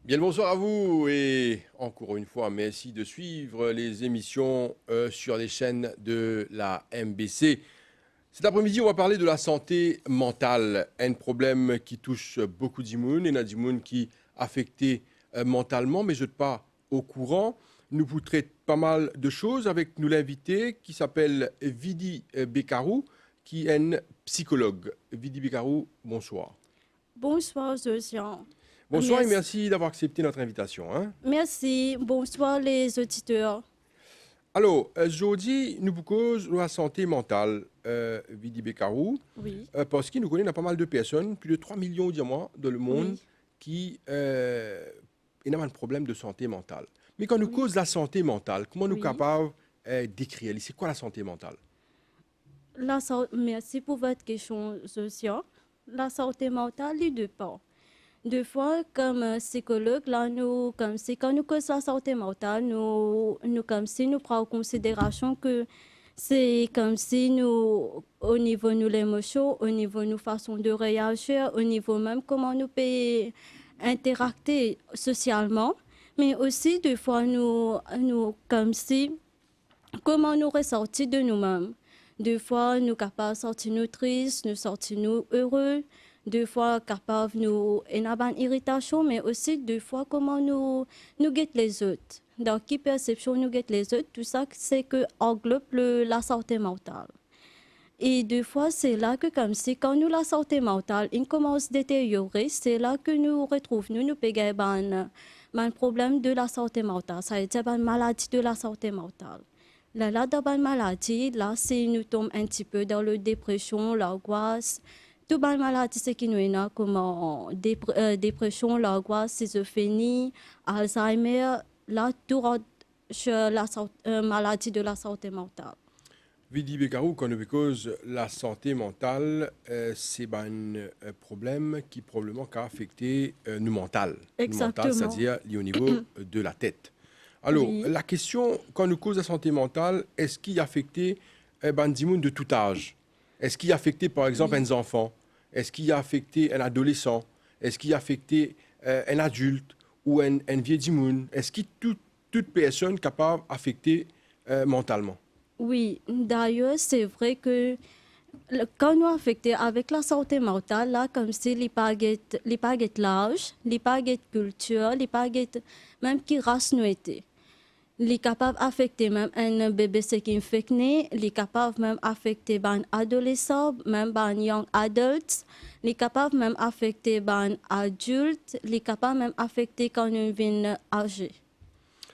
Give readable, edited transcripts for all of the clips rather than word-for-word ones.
Bien le bonsoir à vous et encore une fois, merci de suivre les émissions sur les chaînes de la MBC. Cet après-midi, on va parler de la santé mentale, un problème qui touche beaucoup d'immunes et d'immunes qui affecté mentalement, mais je ne suis pas au courant. Nous vous traitons pas mal de choses avec nous l'invité qui s'appelle Vidi Bekarou, qui est un psychologue. Vidi Bekarou, bonsoir. Bonsoir, Josiane. Bonsoir et Merci. merci d'avoir accepté notre invitation, hein. Merci. Bonsoir, les auditeurs. Alors, aujourd'hui, nous vous cause la santé mentale, Vidi Bekarou, Oui, parce qu'il nous connaît pas mal de personnes, plus de 3 millions, dis-moi, dans le monde, oui, qui ont un problème de santé mentale. Mais quand nous oui, cause la santé mentale, comment nous sommes oui. capables d'écrire? C'est quoi la santé mentale? Merci pour votre question, Josiane. La santé mentale est deux pas. Deux fois, comme psychologue, là, nous, comme si, quand nous cause la santé mentale, comme si nous prenons en considération que c'est comme si nous, au niveau de l'émotion, au niveau de nos façons de réagir, au niveau même comment nous pouvons interacter socialement, mais aussi des fois nous comme si comment nous ressortir de nous-mêmes. Des fois, nous capables de sortir nous tristes, nous sortir nous heureux. Des fois, capables nous avoir une irritation, mais aussi des fois comment nous guettons les autres. Dans quelle perception nous guettons les autres, tout ça, c'est que englobe la santé mentale. Et des fois, c'est là que, comme si, quand nous, la santé mentale, il commence à détériorer, c'est là que nous retrouvons, nous payons un problème de la santé mentale, ça veut dire une maladie de la santé mentale. Là, dans une maladie, là, c'est nous tombons un petit peu dans la dépression, l'angoisse. Toute bonne maladie, c'est qui nous est là, comme dépression, l'angoisse, schizophrénie, Alzheimer, là, tout rentre sur maladie de la santé mentale. Vidi Bekarou, quand nous cause la santé mentale, c'est un problème qui probablement a affecté nous mental. Nous mental, Exactement. c'est-à-dire lié au niveau de la tête. Alors, Oui. la question, quand nous cause la santé mentale, est-ce qu'il a affecté des gens de tout âge? Est-ce qu'il a affecté, par exemple, Oui, un enfant? Est-ce qu'il a affecté un adolescent? Est-ce qu'il a affecté un adulte ou un vieux dimoun? Est-ce que toute personne capable d'affecter mentalement? oui. D'ailleurs, c'est vrai que quand nous affectons avec la santé mentale, là, comme si les paguettes l'âge, les paguettes culture, les paguettes même qui race nous était. Les capables d'affecter même un bébé ce qui est né, les capables même d'affecter un adolescent, même un young adults, les capables même d'affecter un adulte, les capables même d'affecter quand nous vient âgé.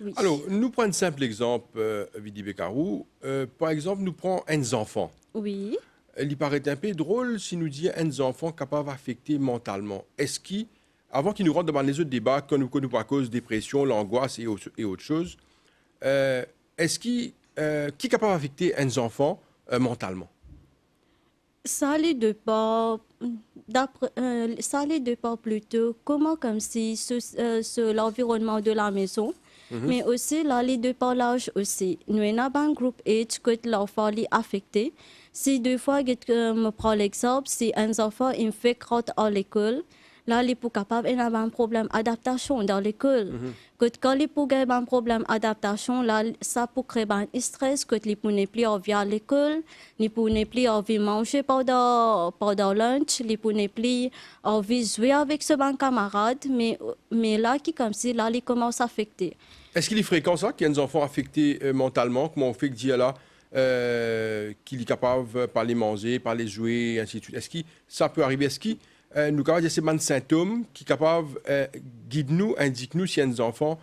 Oui. Alors, nous prenons un simple exemple, Vidi Bekarou. Par exemple, nous prenons un enfant. Oui. Il paraît un peu drôle si nous disons un enfant capable d'affecter mentalement. Est-ce qu'il, avant qu'il nous rentre dans les autres débats, quand nous connaissons à cause dépression, l'angoisse et autre chose, est-ce qui est capable d'affecter un enfant mentalement? Ça les dépend, ça les dépend plutôt comment comme si l'environnement de la maison, Mhm. mais aussi là les dépend l'âge aussi. Nous avons un groupe âge que l'enfant est affecté. Si deux fois, je me prends l'exemple, si un enfant infecte rentre à l'école, là il est pour capable d'avoir un problème d'adaptation dans l'école. Mhm. Quand il pour avoir un problème d'adaptation, là ça peut créer un stress que il pour ne plus envie à l'école, il pour ne plus envie manger pendant lunch, il pour ne plus envie jouer avec ce bon camarade, mais là qui comme si là il commence à affecter. Est-ce qu'il est fréquent ça, qu'il y a des enfants affectés mentalement? Comment on fait que dit là qu'il est capable de pas les manger, pas les jouer, et ainsi de suite? Est-ce que ça peut arriver? Est-ce que nous avons ces symptômes qui sont capables guide nous, indique nous si un enfant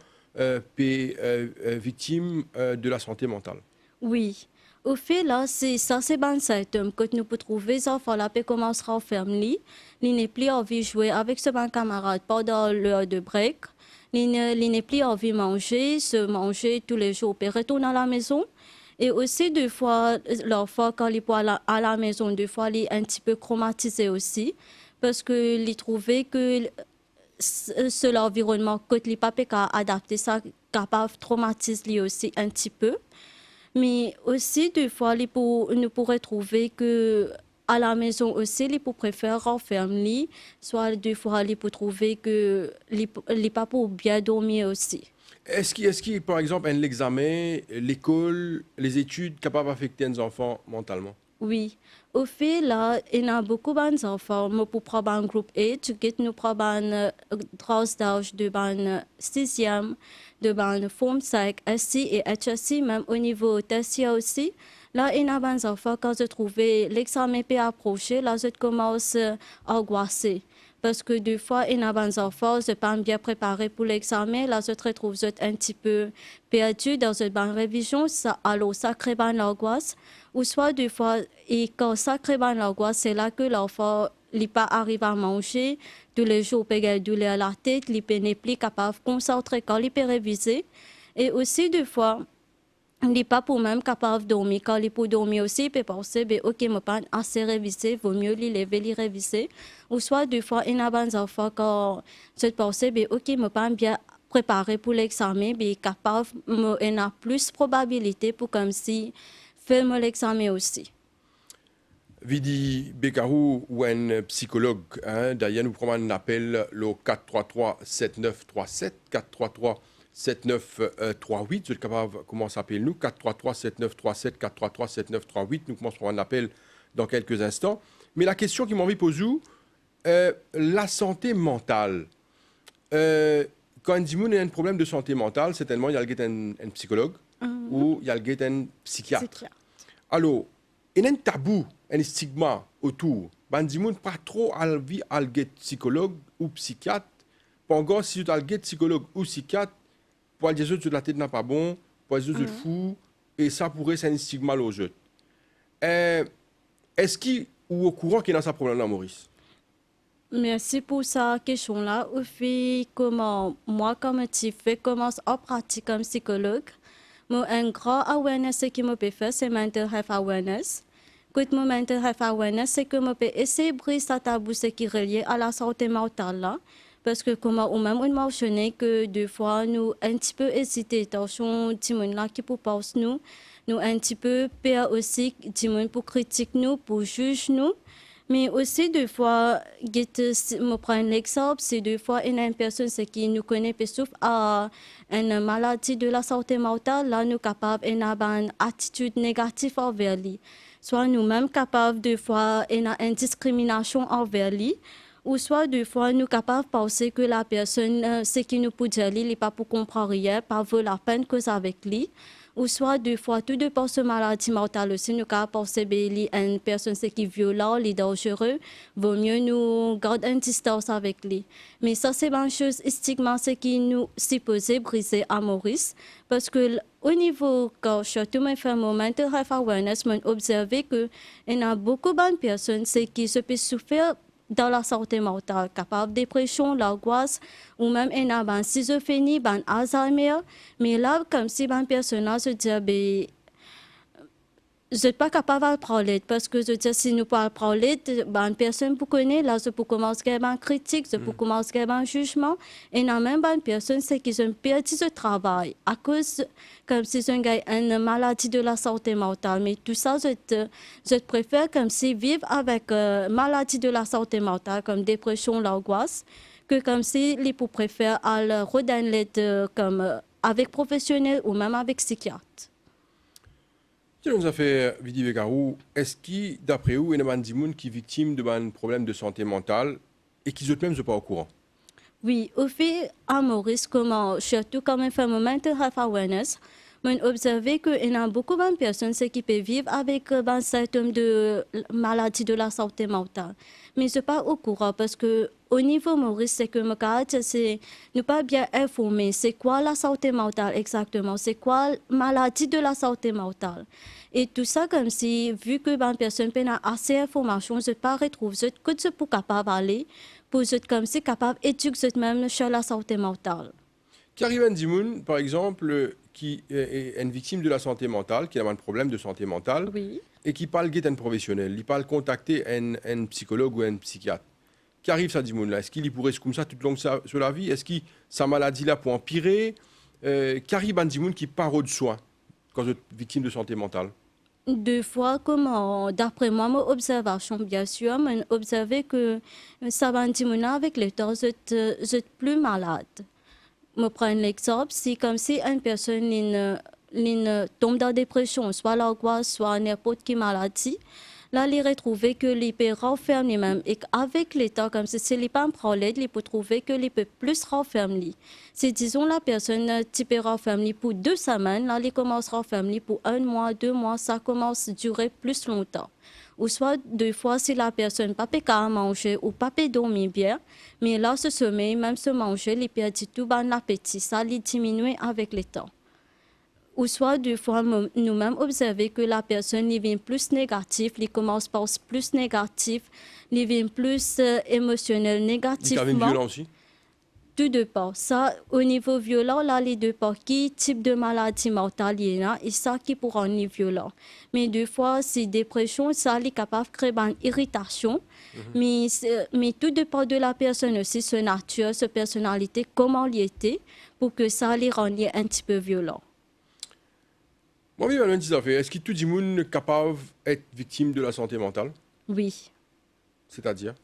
victime de la santé mentale? Oui. Au fait, là, c'est ça, c'est bon symptôme que nous pouvons trouver. Les enfants, là, peut commencer à fermer. Ils n'ont plus envie de jouer avec ce bon camarade pendant l'heure de break. Ils n'ont plus envie de manger, se manger tous les jours, puis retourner à la maison. Et aussi, des fois, l'enfant, quand il est à la maison, des fois, il est un petit peu traumatisé aussi. Parce qu'il trouvait que l'environnement, que les papas a adapté ça, capable de traumatiser lui aussi un petit peu. Mais aussi, des fois, nous pourrions trouver que à la maison aussi, ils préfèrent renfermer, soit des fois, ils peuvent trouver que les pas pour bien dormir aussi. Est-ce qu'il, par exemple, l'examen, l'école, les études, capables d'affecter les enfants mentalement? Oui, au fait, là, il y a beaucoup d'enfants, mais pour prendre un groupe A, tu quittes nous prendre un tranche d'âge de ban sixième, de ban forme 5, SI et HSI, même au niveau tertiaire aussi. Là, il y a des enfants, quand je trouve l'examen peut approcher, là, je commence à angoisser. Parce que des fois, il y a des enfants, je ne pas bien préparé pour l'examen. Là, je te retrouve un petit peu perdu dans une bonne révision. Ça, alors, ça crée une angoisse. Ou soit des fois, et quand ça crée une angoisse, c'est là que l'enfant n'est pas arrive à manger. Tous les jours, il peut douleur à la tête, il n'est plus capable de concentrer quand il peut réviser. Et aussi, des fois, il n'est pas pour même capable de dormir. Quand il peut dormir aussi, il peut penser, ben, OK, je ne pas assez réviser, vaut mieux les lever, les réviser. Ou soit, des fois, il y a des enfants quand je pense, ben, OK, je ne pas bien préparé pour l'examen, ben, capable, il a plus de probabilité pour comme si faire l'examen aussi. Vidi Bekarou ou un psychologue, hein, d'ailleurs nous prenons un appel le 433-7937, 433-7938, je suis capable de commencer à appeler nous, 433-7937, 433-7938, nous commençons un appel dans quelques instants. Mais la question qui m'a envie de poser, la santé mentale. Quand un dimoun a un problème de santé mentale, certainement il y a un psychologue ou il y a un psychiatre. Alors, il y a un tabou, un stigma autour. Ben, dimoun pas trop envie de psychologue ou psychiatre. Pendant si tu as psychologue ou psychiatre, pour les autres, la tête n'est pas bon, pour les autres, fou, et ça pourrait être un stigma aux autres. Est-ce qu'il est au courant qu'il y a ce problème-là, Maurice? Merci pour cette question-là. Au fait, comment moi, comme tu fais, commence à pratiquer comme psychologue. Moi, un grand awareness qui me peut faire, c'est mental health awareness. Quand mon mental health awareness, c'est que je peux essayer de briser ce tabou qui est relié à la santé mentale là. Parce que comme on même mentionné que des fois nous un petit peu hésiter attention timon là qui pour pense nous un petit peu peur aussi timon pour critique nous pour juge nous. Mais aussi, des fois, me prendre l'exemple, c'est des fois une personne qui nous connaît peut souffre à une maladie de la santé mentale, là, nous sommes capables d'avoir une attitude négative envers lui. Soit nous-mêmes capables, des fois, d'avoir une discrimination envers lui, ou soit des fois, nous sommes capables de penser que la personne, ce qui nous peut dire, il n'est pas pour comprendre rien, pas vaut la peine que avec lui. Ou soit deux fois, tout dépend de maladie mentale aussi, nous avons pensé que une personne qui est violente, qui est dangereuse, vaut mieux nous garder une distance avec lui. Mais ça, c'est une chose, stigma, c'est qui nous supposé briser à Maurice. Parce que au niveau, quand je suis fait mon mental health awareness, j'ai observé qu'il y a beaucoup de personnes qui se peuvent souffrir dans la santé mentale, capable de dépression, l'angoisse, ou même une schizophrénie, une Alzheimer. Mais là, comme si une personne se dit, ben, je ne suis pas capable de parler parce que je dis, si nous parlons parler, une personne vous connaît, là, je peux commencer à une critique, je peux commencer à un jugement. Et il y a même une personne qui ont perdu ce travail à cause, comme si c'est une maladie de la santé mentale. Mais tout ça, je préfère comme si vivre avec maladie de la santé mentale, comme dépression, l'angoisse, que comme si les préfèrent à redonner l'aide comme avec professionnel ou même avec psychiatre. Qui nous a fait Vidi Bekarou, est-ce que, d'après vous, il y a des gens qui sont victimes d'un problème de santé mentale et qui eux-mêmes ne sont pas au courant? Oui, au fait, à Maurice, surtout comme un fait mental health awareness, j'ai observé qu'il y a beaucoup de personnes qui peuvent vivre avec un symptôme de maladie de la santé mentale. Mais je ne suis pas au courant parce que au niveau Maurice, c'est que c'est ne pas bien informer. C'est quoi la santé mentale exactement? C'est quoi la maladie de la santé mentale? Et tout ça comme si, vu que une personne n'a assez d'informations, je ne pas retrouve que je peux capable d'aller pour être comme si capable d'étudier même sur la santé mentale. Qui arrive un dimoun, par exemple, qui est une victime de la santé mentale, qui a un problème de santé mentale, Oui. et qui parle d'un professionnel, il parle contacter un psychologue ou un psychiatre. Qui arrive ça dimoun-là? Est-ce qu'il pourrait être comme ça toute longue sur la vie? Est-ce que sa maladie-là peut empirer? Qui arrive un dimoun qui part de soins quand vous êtes victime de santé mentale? Deux fois, comme d'après moi, mon observation, bien sûr, j'ai observé que ça va avec le temps, je plus malade. Me prendre l'exemple, c'est comme si une personne tombe dans la dépression, soit l'angoisse, soit n'importe quelle maladie. Là, il retrouve que les peut renfermer lui-même. Et avec l'état, comme si c'est pas un problème, il peut trouver que il peut plus renfermer. Si disons la personne qui peut renfermer pour 2 semaines, là, il commence à renfermer pour 1 mois, 2 mois, ça commence à durer plus longtemps. Ou soit deux fois si la personne pas peut manger ou pas peut dormir bien, mais là, ce sommeil, même se manger, il perd tout bon appétit, ça il diminue avec le temps. Ou soit deux fois, nous-mêmes observer que la personne devient plus négative, il commence par plus négatif, il devient plus émotionnel Il y a une négativement. violence aussi. Tout dépend. Ça, au niveau violent, là, les deux par qui type de maladie mentale il y a, et ça qui pour rendre violent. Mais deux fois, c'est dépression, ça, est capable de créer une irritation. Mais tout dépend de la personne aussi, sa nature, sa personnalité, comment il était, pour que ça les rende un petit peu violent. Moi, oui, Madame Tizafé, est-ce que tout le monde est capable d'être victime de la santé mentale? Oui. C'est-à-dire?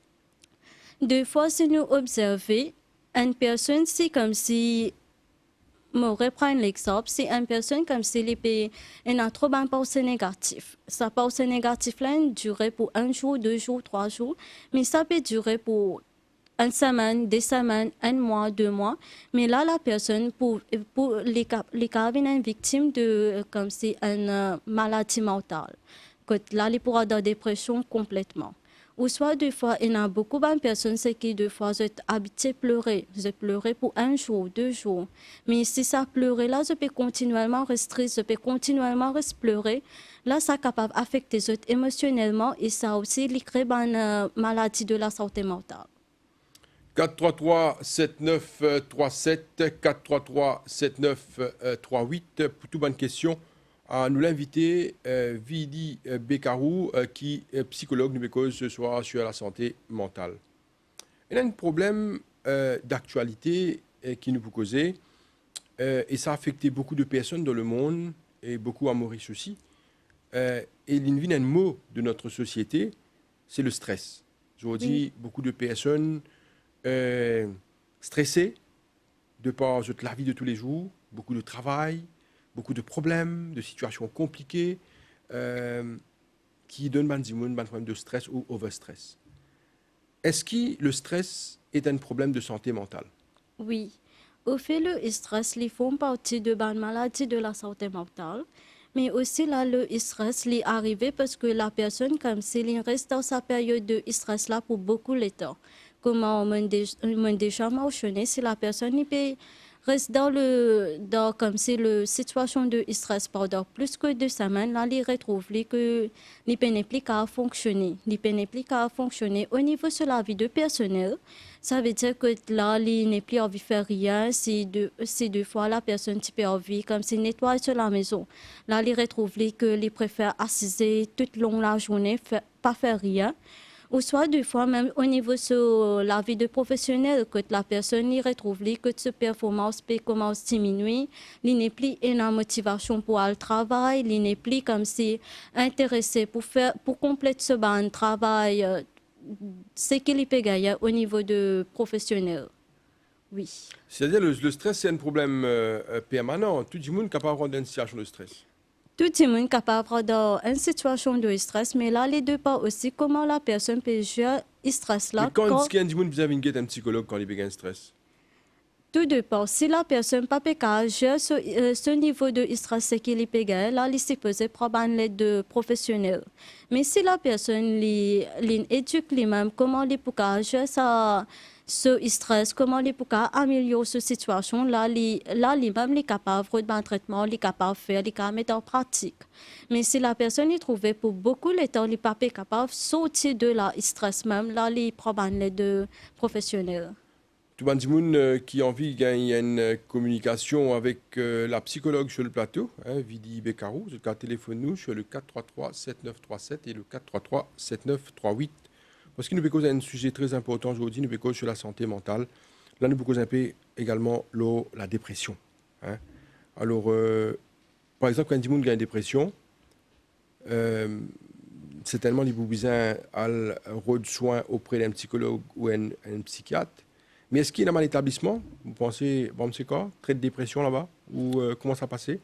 Deux fois, si nous observons, une personne, c'est comme si me reprendre l'exemple, c'est une personne comme si elle a trop de pensée négative. Sa pensée négative là, durer pour 1 jour, 2 jours, 3 jours, mais ça peut durer pour 1 semaine, 2 semaines, 1 mois, 2 mois. Mais là, la personne, pour les cas une victime de comme si une maladie mentale, que là, elle pourra dans la dépression complètement. Ou soit deux fois, il y a beaucoup de personnes qui deux fois sont habituées à pleurer. Je pleurais pour 1 jour, 2 jours. Mais si ça pleurait, là, je peux continuellement rester, je peux continuellement rester pleurer. Là, ça est capable d'affecter les autres émotionnellement et ça aussi, il crée une maladie de la santé mentale. 433-7937, 433-7938. Pour toute bonne question, à nous l'inviter, Vidi Bekarou, qui est psychologue, nous cause ce soir sur la santé mentale. Il y a un problème d'actualité qui nous peut causer, et ça a affecté beaucoup de personnes dans le monde, et beaucoup à Maurice aussi. Et il y a un mot de notre société, c'est le stress. Je vous dis, beaucoup de personnes stressées de par la vie de tous les jours, beaucoup de travail, beaucoup de problèmes, de situations compliquées qui donnent un problème de stress ou overstress. Est-ce que le stress est un problème de santé mentale? Oui. Au fait, le stress, ils font partie de la maladie de la santé mentale. Mais aussi, là, le stress, il est arrivé parce que la personne, comme s'il reste dans sa période de stress là pour beaucoup de temps. Comme on m'a déjà mentionné, si la personne il peut reste dans comme c'est le situation de stress pendant plus que 2 semaines, là, il retrouve que il peut plus qu'à fonctionner. Il peut plus qu'à fonctionner au niveau de la vie de personnel. Ça veut dire que là, il n'est plus envie de faire rien. C'est deux fois la personne qui peut envie, comme s'il nettoie sur la maison. Là, il retrouve que il préfère assiser toute long la journée, pas faire rien. Ou soit deux fois même au niveau de la vie de professionnel, que la personne y retrouve que sa performance peut commencer à diminuer, il n'est plus une motivation pour le travail, il n'est plus comme si intéressé pour compléter ce bon travail, ce qu'il peut gagner au niveau de professionnel. Oui. C'est-à-dire le stress, c'est un problème permanent. Tout le monde est capable de rendre une situation de stress. Tout le monde est capable dans une situation de stress, mais là, les deux pas aussi comment la personne peut gérer le stress là. Mais quand est-ce qu'il y a un psychologue quand il y a un stress? Tout dépend. Si la personne pas peut gérer ce niveau de stress qu'il peut gagner, là, il est supposé prendre une aide de professionnel. Mais si la personne éduque lui-même comment il peut gérer ce stress, comment il peut améliorer cette situation, là, lui-même est capable de un traitement, il est capable de faire, il est capable de mettre en pratique. Mais si la personne est trouvée pour beaucoup de temps, il n'est pas capable de sortir de la stress même, là, il prend une aide de professionnel. Tout le monde qui a envie de gagner une communication avec la psychologue sur le plateau, Vidi Bekarou, je téléphone-nous sur le 433-7937 et le 433-7938. Parce que nous avons un sujet très important aujourd'hui, nous avons sur la santé mentale. Là, nous avons un peu également la dépression. Alors, par exemple, quand un monde a une dépression, certainement, les besoin al de soins auprès d'un psychologue ou un psychiatre. Mais est-ce qu'il y a un établissement, vous pensez, bon, c'est quoi, trait de dépression là-bas, ou comment ça passait?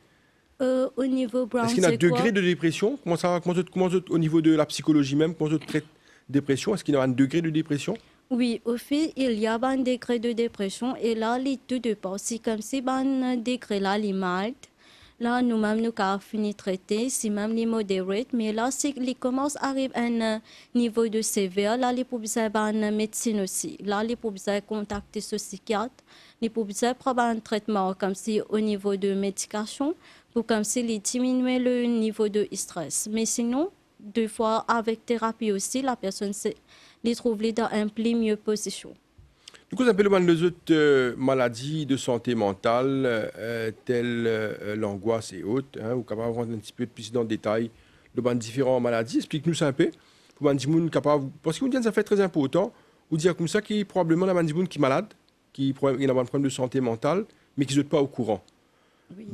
Au niveau Brown, Est-ce qu'il y a un c'est quoi? degré de dépression? Au niveau de la psychologie même, comment ça traite dépression? Est-ce qu'il y a un degré de dépression? Oui, au fait, il y a un degré de dépression et là, les tout dépend. C'est comme si un degré là, les mild, là, nous-mêmes, nous avons fini de traiter, c'est même les modérés, mais là, c'est les commencent à arriver à un niveau de sévère, là, les pour besoin de médecine aussi. Là, les pour besoin contacter ce psychiatre, les pour besoin prendre un traitement comme si au niveau de médication, pour comme si les diminuer le niveau de stress. Mais sinon, deux fois avec thérapie aussi, la personne les trouve dans une plus mieux position. Du coup, ça s'appelle les autres maladies de santé mentale, telles l'angoisse et autres. Hein, vous pouvez rentrer un petit peu plus dans le détail de différentes maladies. Explique-nous ça un peu. Pour les capable, parce que vous dites ça fait très important. Vous dire comme ça qu'il y a probablement la gens qui est malade, qui a un problème de santé mentale, mais qui ne sont pas au courant. Oui.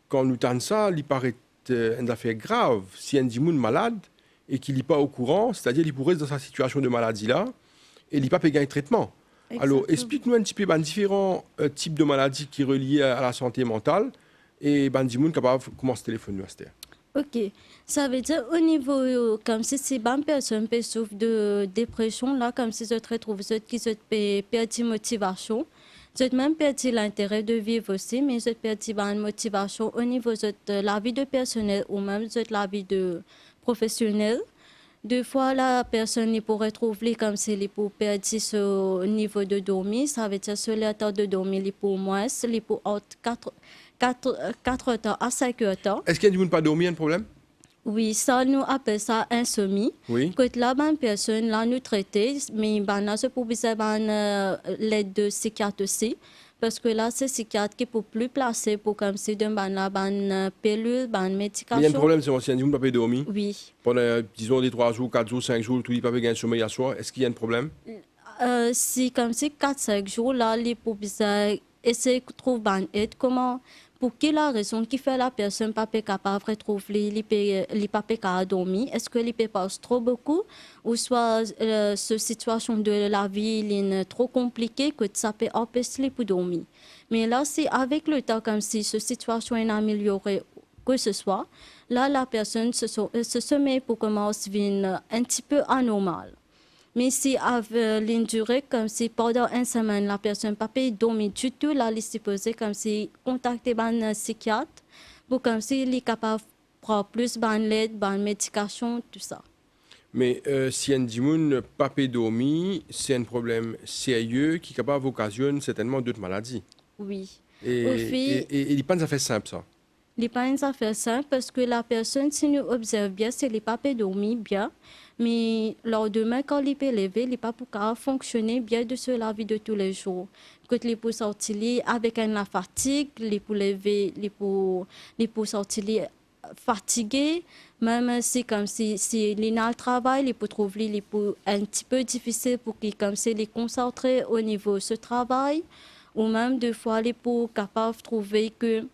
Quand nous tentons ça, il paraît une affaire grave. Si un gens malade et qu'il n'est pas au courant, c'est-à-dire qu'il pourrait être dans sa situation de maladie-là, et il n'a pas payé un traitement. Exactement. Alors, explique-nous un petit peu différents types de maladies qui sont reliées à la santé mentale et dis nous capable comment se téléphoner à cette. Ok, ça veut dire au niveau, comme si c'est une personne qui souffre de dépression, là, comme si je te retrouve, ceux qui se perdent motivation, je même perdu l'intérêt de vivre aussi, mais je perdu une motivation au niveau de la vie de personnel ou même de la vie de professionnel. Deux fois, la personne pourrait trouver comme si elle pour perdre ce niveau de dormir, ça veut dire que le temps de dormir est pour moins, il pour 4 heures à 5 heures. Est-ce qu'il y a des gens qui pas dormir, un problème? Oui, ça nous appelle ça insomnie. Oui. Quand la bonne personne là nous traite, mais ben c'est pour besoin l'aide de psychiatre aussi. Parce que là, c'est psychiatre qui peut plus placer pour comme si de la bonne pilule, bonne Mais médication. il y a un problème, c'est si un gens qui pas dormir Oui. pendant, disons, des 3 jours, 4 jours, 5 jours, tout il pas gagner sommeil à soi. Est-ce qu'il y a un problème? Si comme si 4-5 jours là, les pour besoin essayer de trouver bonne aide, comment pour quelle raison qui fait la personne pas capable de trouver les pas capable dormir? Est-ce que les passe trop beaucoup ou soit cette situation de la vie est trop compliquée que ça peut empêcher pour dormir? Mais là, c'est avec le temps comme si cette situation est améliorée que ce soit, là la personne se met pour commencer à devenir un petit peu anormal. Mais si avec l'endurée, comme si pendant une semaine, la personne n'a pas pu dormir du tout, là, il est supposé comme si contacter un psychiatre pour comme si il est capable de prendre plus de l'aide, de médication, tout ça. Mais si un gens pas pu dormir, c'est un problème sérieux qui est capable d'occasionner certainement d'autres maladies. Oui. Et il n'est pas une affaire simple, ça. Il n'est pas une affaire simple parce que la personne, si nous observons bien, c'est les pas pu dormir bien. Mais lors demain, quand il peut lever, il pas pour fonctionner bien de sur la vie de tous les jours. Quand il peut sortir avec la fatigue, il peut lever, il peut sortir fatigué. Même si comme si il a le travail, il peut trouver il peut un petit peu difficile pour qu'il comme si il concentré au niveau de ce travail. Ou même des fois, il peut capable de trouver que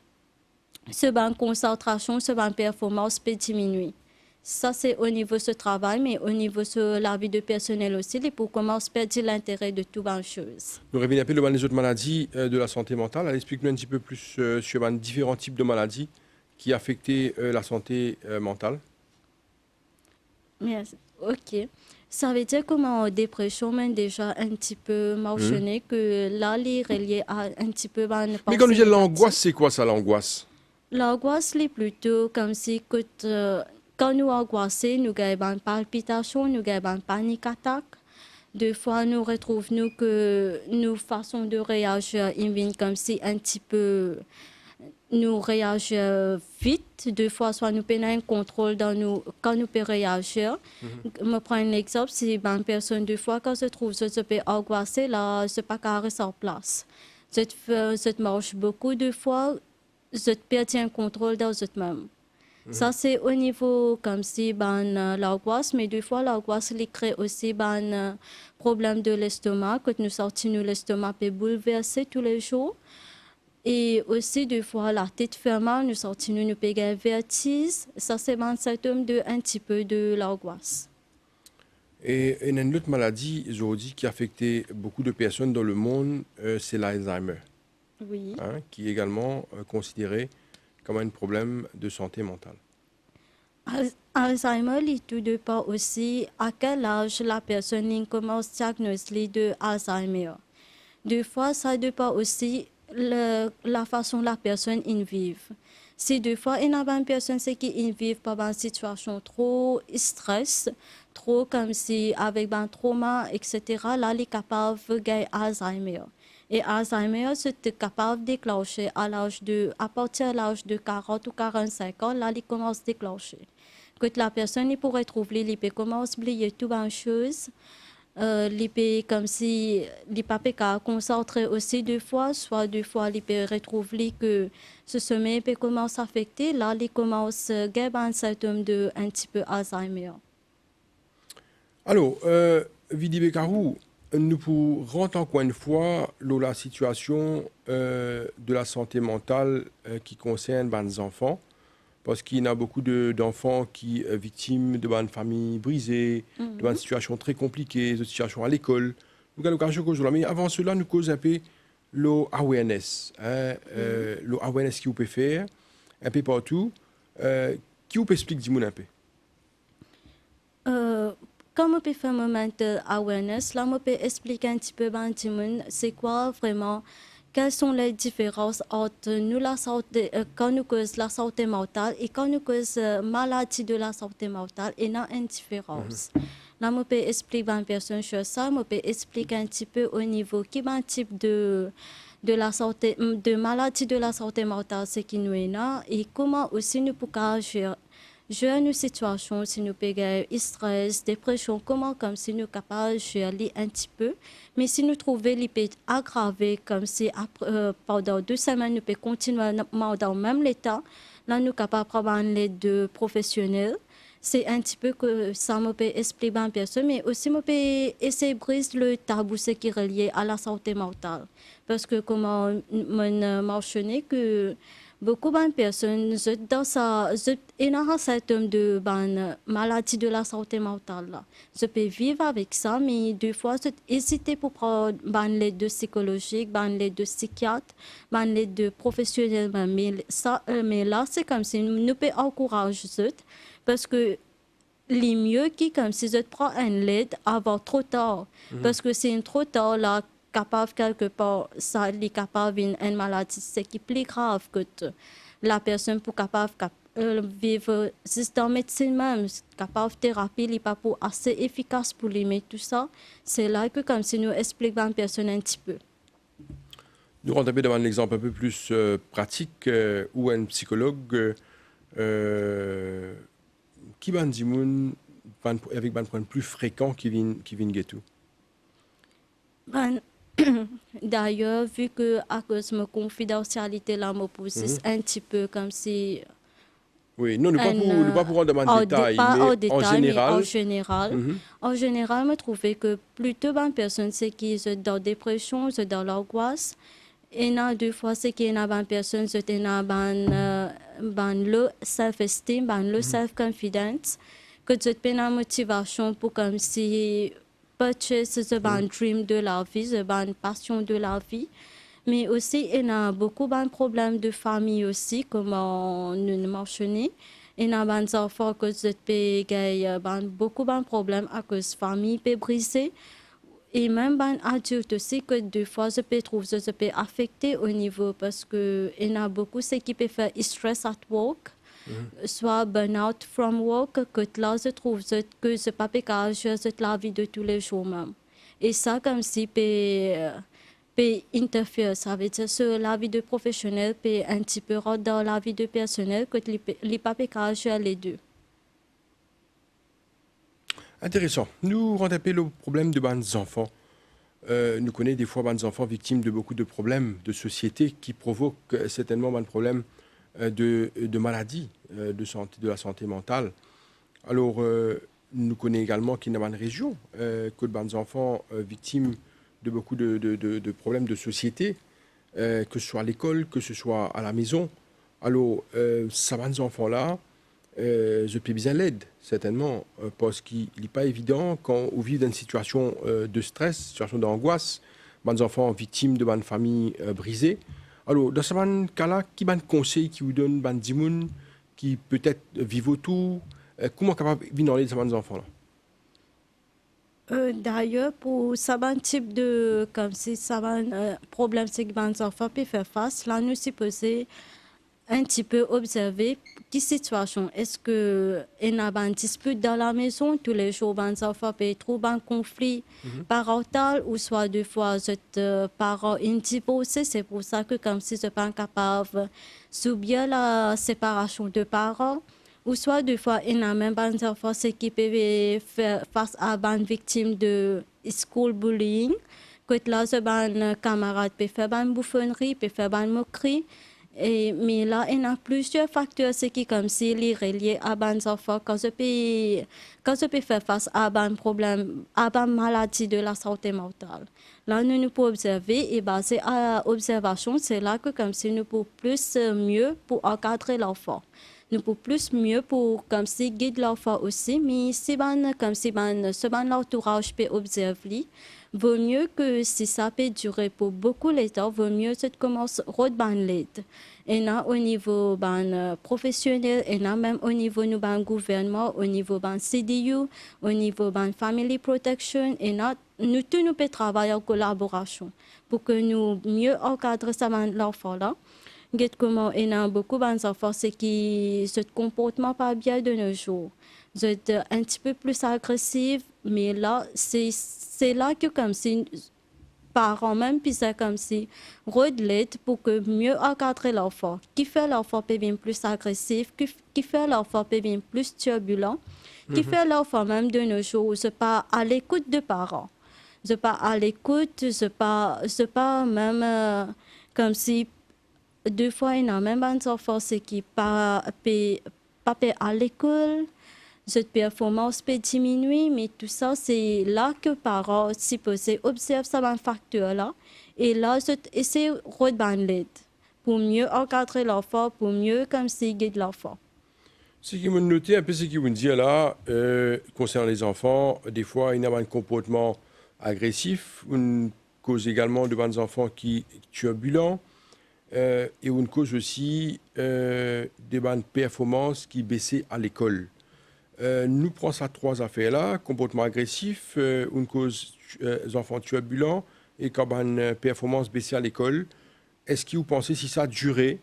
ce concentration, ce performance peut diminuer. Ça, c'est au niveau de ce travail, mais au niveau de la vie de personnel aussi, il faut commencer à perdre l'intérêt de toutes les choses. Nous revenons un peu devant les autres maladies de la santé mentale. Explique-nous un petit peu plus sur les différents types de maladies qui affectent la santé mentale. Merci. Ok. Ça veut dire comment dépression, mais déjà un petit peu mentionné que là, il est relié à un petit peu... Mais quand nous disons l'angoisse, c'est quoi ça, l'angoisse? L'angoisse, c'est plutôt comme si quand nous angoissons, nous avons une palpitation, nous avons une panique attaque. Des fois, nous retrouvons que nos façons de réagir viennent comme si un petit peu nous réagir vite. Des fois, soit nous prenons un contrôle dans nous, quand nous pouvons réagir. Je prends un exemple, si une personne, des fois, quand se trouve, se peut angoisser, là, c'est pas qu'à rester en place. Je marche beaucoup de fois, je perds un contrôle dans eux-mêmes. Ça, c'est au niveau comme si l'angoisse, mais des fois, l'angoisse crée aussi problème de l'estomac. Quand nous sortons, l'estomac peut bouleverser tous les jours. Et aussi, des fois, la tête fermée, nous sortons, nous payons vertige. Ça, c'est un symptôme de un petit peu de l'angoisse. Et une autre maladie, aujourd'hui, qui a affecté beaucoup de personnes dans le monde, c'est l'Alzheimer, Oui. hein, qui est également considéré comme un problème de santé mentale. Alzheimer, il tout dépend aussi à quel âge la personne commence à diagnostiquer de Alzheimer. Des fois, ça dépend aussi la façon la personne vive. Si des fois, il y a une personne qui vit par une situation trop stress, trop comme si avec un trauma, etc., là, il est capable de gagner Alzheimer. Et Alzheimer, c'est capable de déclencher à partir de l'âge de 40 ou 45 ans, là, il commence à déclencher. Que la personne il pourrait trouver, il peut commencer à oublier tout une chose. Il peut comme si il pas peut concentrer aussi deux fois, soit deux fois il peut retrouver que ce sommeil peut commencer à affecter. Là, il commence à avoir un symptôme de un petit peu Alzheimer. Alors, Vidi Bekarou, nous pour rentrer encore une fois la situation de la santé mentale qui concerne les enfants, parce qu'il y a beaucoup d'enfants qui sont victimes de une famille brisée, de une situation très compliquée, de situation à l'école. Nous avons l'occasion de mais avant cela, nous causons un peu l'awareness, hein, l'awareness qui vous peut faire, un peu partout, qui vous peut expliquer un peu. Comme on peut faire un moment d'awareness, là, on peut expliquer un petit peu c'est quoi vraiment, quelles sont les différences entre nous, la santé, quand nous cause la santé mentale et quand nous cause maladie de la santé mentale, il y a une différence. Là, on peut expliquer à une personne sur ça, on peut expliquer un petit peu au niveau qui est un type de la santé, de maladie de la santé mentale, ce qui nous est là, et comment aussi nous pouvons agir. Gérer une situation, si nous payons stress, dépression, comment comme si nous sommes capables de gérer un petit peu. Mais si nous trouvons les peut aggraver, comme si pendant 2 semaines, nous pouvons continuer dans le même état, là, nous sommes capables de prendre l'aide de professionnels. C'est un petit peu que ça me peut expliquer à une personne, mais aussi me peut essayer de briser le tabou ce qui est relié à la santé mentale. Parce que, comme on mentionné, que beaucoup de personnes il y a un symptôme de maladie de la santé mentale. Là. Je peux vivre avec ça, mais des fois, je hésite pour prendre l'aide de psychologique, l'aide de psychiatre, l'aide de professionnels. Mais là, c'est comme si nous pouvons encourager parce que les mieux qui comme si je prends une aide avant trop tard. Parce que c'est trop tard, là, capable quelque part, ça est capable d'une maladie, c'est qui est plus grave que la personne pour capable vivre juste en médecine même, capable de thérapie, il n'est pas pour assez efficace pour lui, mais tout ça, c'est là que comme si nous expliquons à une personne un petit peu. Nous rentrons devant un exemple un peu plus pratique où un psychologue qui va dire avec un problème plus fréquent qui vient ghetto. D'ailleurs, vu que à cause de ma confidentialité là, me pousse un petit peu comme si Oui, non, nous pas pour rentrer dans le détail, pas mais en détail, mais en général. général, je trouvais que plutôt bonne personne c'est qui sont dans la dépression, sont dans l'angoisse. Et là, deux fois, c'est qu'il y a une personne qui est dans le self-esteem, dans le self-confidence, que tu as une motivation pour comme si purchase un dream de la vie, une passion de la vie. Mais aussi, il y a beaucoup de problèmes de famille aussi, comme nous le mentionnons. Il y a des enfants qui ont beaucoup de problèmes à cause de la famille peut briser. Et même les adultes aussi, que des fois, je peux trouver que ça peut affecter au niveau parce qu'il y a beaucoup de qui peuvent faire stress at work, soit burn-out from work, que là, je trouve que ce pas pécage, c'est la vie de tous les jours même. Et ça, comme si peut interférer, ça veut dire que la vie de professionnel peut un petit peu rentrer dans la vie de personnel, que les pas pécage les deux. Intéressant. Nous rentrons le problème de nos enfants. Nous connaissons des fois des enfants victimes de beaucoup de problèmes de société qui provoquent certainement des problèmes de maladies, de la santé mentale. Alors, nous connaissons également qu'il y a une région que des enfants victimes de beaucoup de problèmes de société que ce soit à l'école, que ce soit à la maison. Alors, ça va, nos enfants-là, je peux bien l'aide, certainement, parce qu'il n'est pas évident quand on vit dans une situation de stress, situation d'angoisse, les enfants victimes de une famille brisée. Alors, dans ce cas-là, qui est conseil qui vous donne, des gens qui peut-être vivent autour, comment capable de vivre dans les enfants-là? D'ailleurs, pour certains types de, comme si certains problèmes c'est que les enfants peuvent faire face, là, nous supposons un petit peu observer quelle situation. Est-ce que il y a une dispute dans la maison tous les jours, les enfants peuvent trouver un conflit parental ou soit deux fois cet parent est divorcé. C'est pour ça que comme si je pas capable de subir la séparation de parents. Ou soit deux fois, il y a même des enfants qui peuvent faire face à une victime de school bullying. Que là, un camarade peut faire une bouffonnerie, peut faire une moquerie. Mais là, il y a plusieurs facteurs ce qui comme si les reliés à des enfants quand je peux faire face à un problème, à une maladie de la santé mentale. Là, nous pouvons observer et basé à l'observation, c'est là que comme si nous pouvons plus mieux pour encadrer l'enfant. Nous pouvons plus mieux pour comme si guider l'enfant aussi, mais si comme si l'entourage peut observer, vaut mieux que si ça peut durer pour beaucoup de temps, vaut mieux que commence à l'aide. Et là, au niveau professionnel, et là même au niveau du gouvernement, au niveau du CDU, au niveau de Family Protection, et là, nous tous nous pouvons travailler en collaboration pour que nous mieux encadrer l'enfant là. Comment il y a beaucoup d'enfants qui se comportent pas bien de nos jours. Ils sont un petit peu plus agressifs, mais là, c'est là que comme si parents même, puis c'est comme si redl'aide pour que mieux encadrer l'enfant. Qui fait l'enfant peut bien plus agressif, qui fait l'enfant peut bien plus turbulent, qui fait l'enfant même de nos jours, c'est pas à l'écoute de parents. C'est pas à l'écoute, c'est pas même comme si deux fois, il y a même des enfants qui pas à l'école, cette performance peut diminuer, mais tout ça, c'est là que les parents supposés observent ces facteurs-là. Et là, essayer de redonner l'aide pour mieux encadrer l'enfant, pour mieux comme si guider l'enfant. Ce qui me noté un peu ce qui vous dit là, concernant les enfants, des fois, il y a un comportement agressif, une cause également de des enfants qui turbulents. Et une cause aussi des bonnes performances qui baissaient à l'école. Nous prenons ces trois affaires-là, comportement agressif, une cause des enfants turbulents et quand une performance baissée à l'école. Est-ce que vous pensez si ça a duré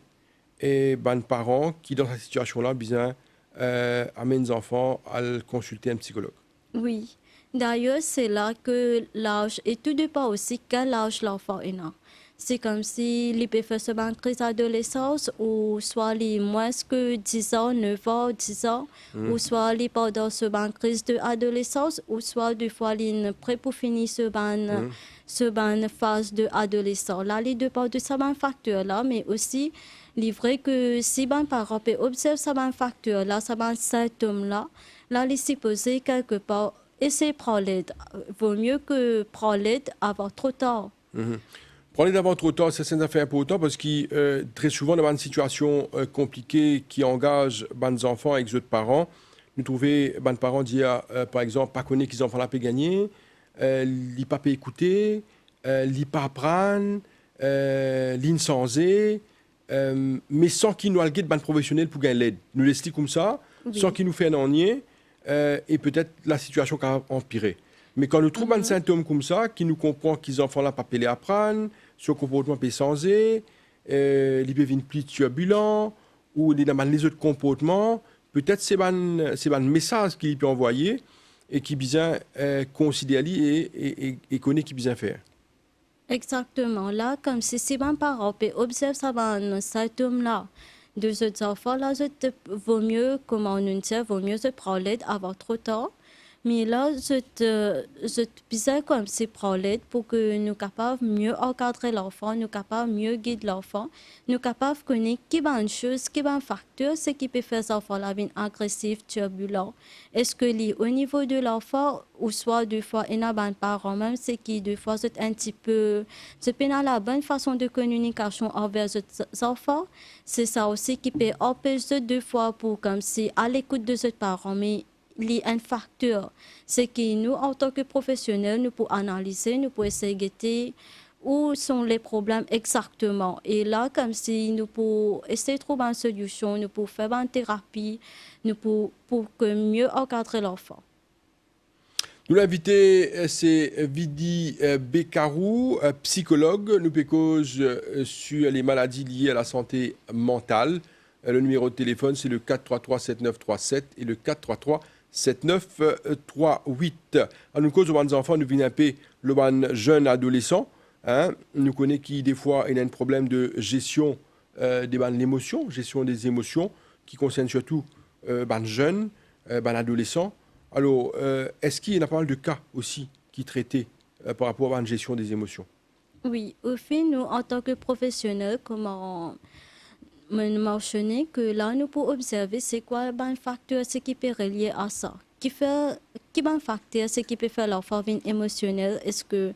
et ben parents qui dans cette situation-là bien amènent les enfants à consulter un psychologue? Oui. D'ailleurs, c'est là que l'âge, et tout dépend aussi quel âge l'enfant est là. C'est comme si les peut faire ce crise d'adolescence ou soit les moins que 10 ans, 9 ans, 10 ans, ou soit les pendant ce crise d'adolescence ou soit des fois les prêt pour finir ce phase de adolescent. Là, les deux parts de ce facteur là, mais aussi il est vrai que si les parents peuvent observer ce facteur là, ce symptôme là, là, les supposés quelque part essayer de prendre l'aide. Vaut mieux que prendre l'aide avant trop tard. Prendre d'avant trop tard, c'est une affaire importante parce que très souvent, dans une situation compliquée qui engage les enfants avec les autres parents, nous trouvons les parents dire, par exemple, pas connaître qu'ils enfants là peuvent gagner, ils pas écouter, ils pas apprendre, ils sans mais sans qu'ils nous aient des professionnels pour gagner l'aide. Nous l'expliquons comme ça, oui. Sans qu'ils nous fassent un ennui, et peut-être la situation va empirer. Mais quand nous trouvons un symptôme comme ça, qui nous comprend qu'ils enfants là pas peuvent apprendre, son comportement peut changer, ils peuvent être plus turbulents, ou les autres comportements, peut-être c'est un message qu'il peut envoyer et qui bien considérer et connaît qui bien faire. Exactement. Là, comme si un parent peut observer ce symptôme-là, de ces enfants-là, vaut mieux, comment on dit, vaut mieux se prendre l'aide avant trop tard. Mais là, je disais comme c'est pour l'aide pour que nous capables mieux encadrer l'enfant, nous capables mieux guider l'enfant, nous capables de connaître qui va une chose, qui va un facteur, ce qui peut faire l'enfant la vie agressif, turbulent. Est-ce que au niveau de l'enfant, ou soit deux fois, il y a un parent même, c'est qui deux fois c'est un petit peu, c'est pas la bonne façon de communication envers les enfants. C'est ça aussi qui peut empêcher deux fois pour comme si à l'écoute de ce parent, mais il y a un facteur. C'est que nous, en tant que professionnels, nous pouvons analyser, nous pouvons essayer de guetter où sont les problèmes exactement. Et là, comme si nous pouvons essayer de trouver une solution, nous pouvons faire une thérapie, nous pouvons pour que mieux encadrer l'enfant. Nous l'invité, c'est Vidi Bekarou, psychologue. Nous pécose sur les maladies liées à la santé mentale. Le numéro de téléphone, c'est le 433-7937 et le 433-7938. À nous cause aux enfants, nous venons un peu le jeune adolescent. Hein. Nous connaissons qui, des fois, il y a un problème de gestion des l'émotion, gestion des émotions, qui concerne surtout jeunes, adolescents. Alors, est-ce qu'il y a pas mal de cas aussi qui traitent par rapport à une gestion des émotions? Oui, au fait, nous, en tant que professionnels, comment mentionner que là, nous pouvons observer c'est quoi un facteur ce qui peut relier à ça. Qui un facteur ce qui peut faire l'enfant émotionnel? Est-ce que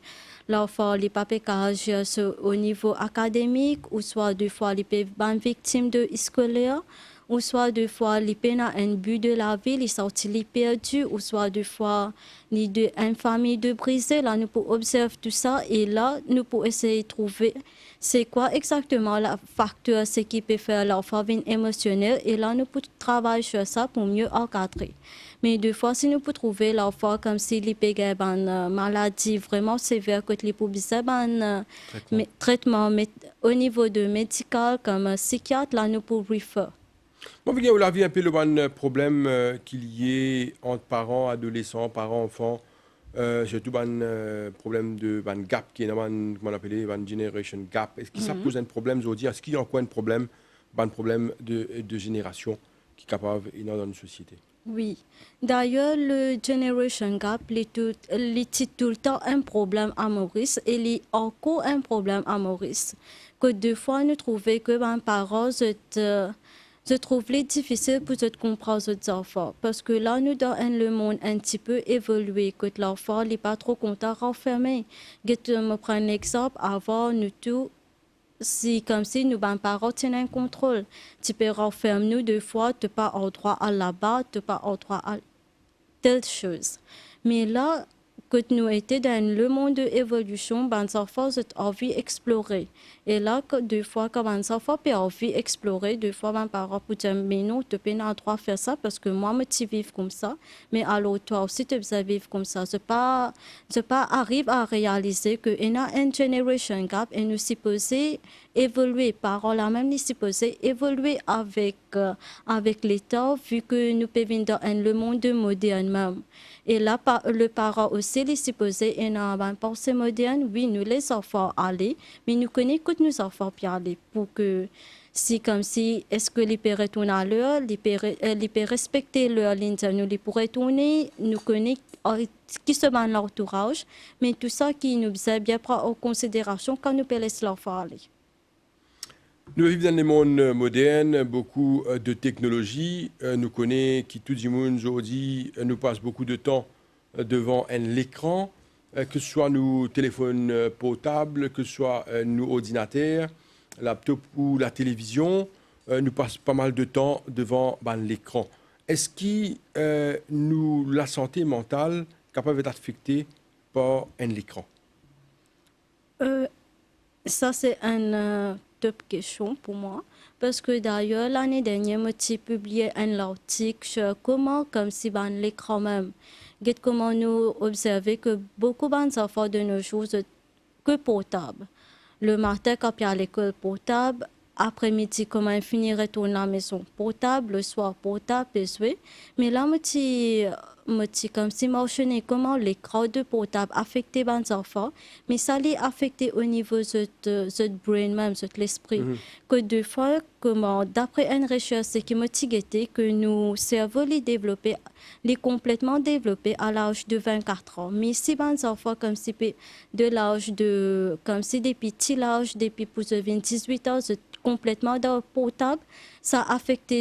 l'enfant n'est pas agir au niveau académique ou soit des fois il peut être victime de scolaire? Ou soit des fois, il peut avoir un but de la vie, il sorti perdu, ou soit des fois, il de une famille de brisée. Là, nous pouvons observer tout ça et là, nous pouvons essayer de trouver c'est quoi exactement le facteur ce qui peut faire l'enfant émotionnel. Et là, nous pouvons travailler sur ça pour mieux encadrer. Mais des fois, si nous pouvons trouver l'enfant comme s'il peut avoir une maladie vraiment sévère, que il peut avoir un traitement au niveau de médical, comme un psychiatre, là, nous pouvons refaire. Bon, vous avez un peu le bon problème qu'il y ait entre parents, adolescents, parents, enfants, surtout un problème de gap qui est comment on appelle un generation gap. Est-ce que ça pose un problème aujourd'hui? Est-ce qu'il y a encore un problème de génération qui est capable dans une société? Oui. D'ailleurs, le generation gap est tout le temps un problème à Maurice et il est encore un problème à Maurice. Que deux fois, nous trouvons que un parent je trouve les difficile pour te comprendre aux enfants parce que là nous dans le monde un petit peu évolué que l'enfant n'est pas trop content renfermé. Je me prends un exemple avant nous tous si comme si nous ben parents tiennent un contrôle. Tu peux renfermer nous deux fois, tu pas au droit à là-bas, tu pas au droit à telle chose. Mais là que nous étions dans le monde de l'évolution, ben, les enfants ont envie d'explorer. Et là, deux fois, quand les enfants ont envie d'explorer, deux fois, mes parents peuvent dire, mais non, tu n'as pas le droit de faire ça parce que moi, je vis comme ça. Mais alors, toi aussi, tu veux vivre comme ça. Je ne pas arrive à réaliser qu'il y a un generation gap et nous supposons évoluer. Parents, là même, nous supposons évoluer avec l'État, vu que nous vivons dans le monde moderne même. Et là, le parent aussi, il est supposé avoir une pensée moderne. Oui, nous les enfants aller, mais nous connaissons que nos enfants puis aller pour que si comme si est-ce que les peuvent retourner à l'heure, les peuvent respecter leur ligne, nous les pourrait tourner, nous connaissons qui se met dans l'entourage, mais tout ça qui nous a bien prendre en considération quand nous pouvons laisser l'enfant aller. Nous vivons dans le monde moderne, beaucoup de technologies. Nous connaissons qui tout le monde aujourd'hui nous passe beaucoup de temps devant un écran, que ce soit nos téléphones portables, que ce soit nos ordinateurs, laptop ou la télévision. Nous passons pas mal de temps devant l'écran. Est-ce que la santé mentale est capable d'être affectée par un écran? Ça, c'est un top question pour moi. Parce que d'ailleurs, l'année dernière, j'ai publié un article sur comment, comme si l'écran même, comment nous observer que beaucoup d'enfants de nos jours que portable. Le matin, quand il y a l'école portable, après-midi, comment il finit retourner à la maison portable, le soir portable, et jouer. Mais là, comme si mentionné comment l'écran de portable affecté les enfants, mais ça les affecté au niveau de brain même, de l'esprit. Que deux fois, comment, d'après une recherche, c'est qui m'a dit que nos cerveaux les développés, les complètement développés à l'âge de 24 ans. Mais si les enfants, comme si de l'âge de, comme si des petits l'âge, depuis pour 18 ans, complètement dans le portable, ça affecte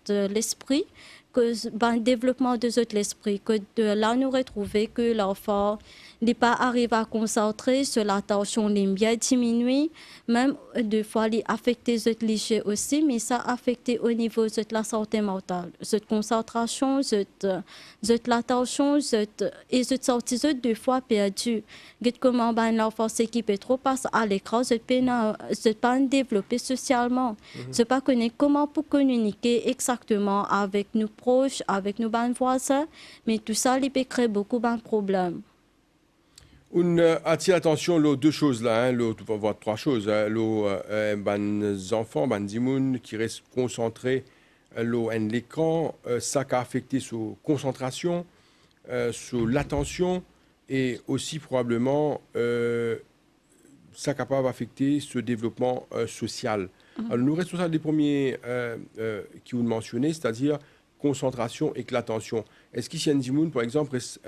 l'esprit, que ben, le développement de l'esprit, que de là nous retrouver que l'enfant n'est pas arrivé à concentrer sur l'attention, les bien diminué, même des fois il affecte les aussi, mais ça affecte au niveau de la santé mentale, cette concentration, l'attention, et cette sortie deux fois perdue. Comment ben, l'enfant s'équipe trop passe à l'écran, c'est pas développé socialement, c'est pas connaître comment pour communiquer exactement avec nos proches, avec nos voisins, mais tout ça, il peut créer beaucoup de problèmes. On attire l'attention aux deux choses là, hein, on va voir trois choses. Hein, les enfants, les dimoun qui restent concentrés l'écran, ça a affecté sur concentration, sur l'attention et aussi probablement ça est capable d'affecter ce développement social. Alors, nous responsables des premiers qui vous mentionné, c'est-à-dire concentration et l'attention. Est-ce qu'ici, un Dimoun, par exemple, reste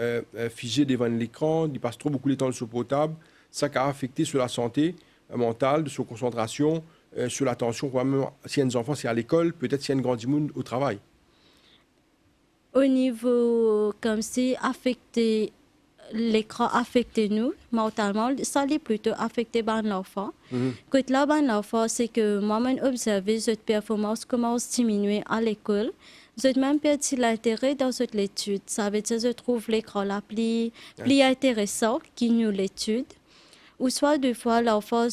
figé devant l'écran, il passe trop beaucoup de temps sur le portable, ça a affecté sur la santé mentale, sur la concentration, sur l'attention, même si un enfant, c'est à l'école, peut-être si un grand Dimoun au travail. Au niveau, comme si affecté, l'écran affecte nous mentalement, ça est plutôt affecté par l'enfant. Que là, l'enfant, c'est que moi-même observé, cette performance commence à diminuer à l'école. Je même perdu l'intérêt dans cette étude. Ça veut dire que je trouve l'écran là plus intéressant qui nous l'étude. Ou soit des fois, l'enfant,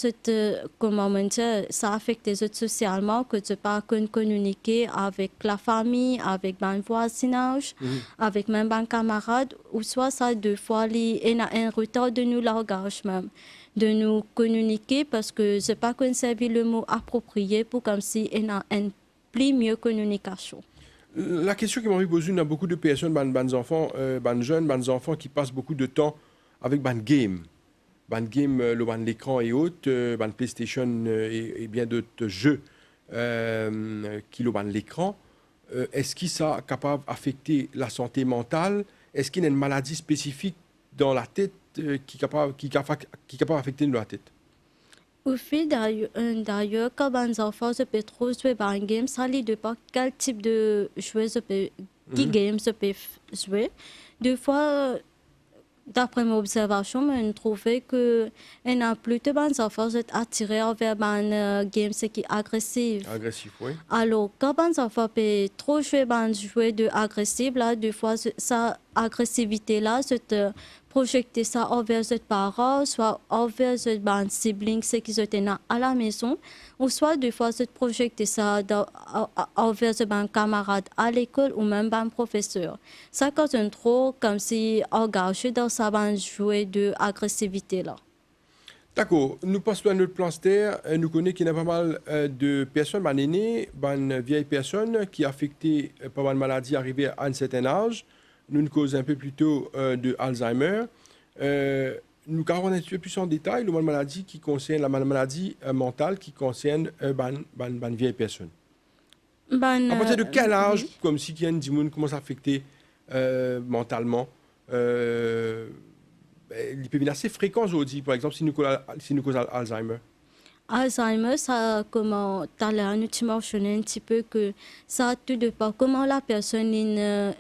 comment dire, ça affecte les autres socialement, que tu pas communiquer avec la famille, avec le voisinage, avec même un camarade. Ou soit ça, deux fois, il y a un retard de nous langage même, de nous communiquer parce que je pas conservé le mot approprié pour comme si il y a une plus mieux communication. La question qui m'a posée, il y a beaucoup de personnes, des enfants, des jeunes, des enfants qui passent beaucoup de temps avec des games. Des games, l'écran et autres, des PlayStation et bien d'autres jeux qui ont l'écran. Est-ce que ça est capable d'affecter la santé mentale? Est-ce qu'il y a une maladie spécifique dans la tête qui est capable d'affecter la tête? Au fait, d'ailleurs, quand les enfants se peuvent trop jouer à un game, ça ne dépend quel type de joueur qui game se peut jouer. Des fois, d'après mon observation, je trouvais que il y a plutôt des enfants attirés vers un game qui est agressif. Agressif, oui. Alors, quand les enfants peuvent trop jouer à jouer de agressif, là, des fois, sa agressivité là, projeter ça envers les parents, soit envers les siblings qui sont à la maison, ou soit des fois projeter ça envers les camarades à l'école ou même les professeurs. Ça cause trop comme si engagé dans ça jouer de agressivité là. D'accord. Nous passons à notre plan terre. Nous connaissons qu'il y a pas mal de personnes, des aînés, des vieilles personnes qui sont affectées par une maladie arrivée à un certain âge. Nous nous causons un peu plus tôt de Alzheimer. Nous allons un peu plus en détail la maladie qui concerne la maladie mentale qui concerne les vieilles personnes. À partir de quel âge, comme si il y a une monde commence à affecter mentalement, il peut venir assez fréquent aujourd'hui, par exemple, si nous causons Alzheimer. Alzheimer, ça, comment, tout à l'heure, tu mentionnais un petit peu que ça tout dépend comment la personne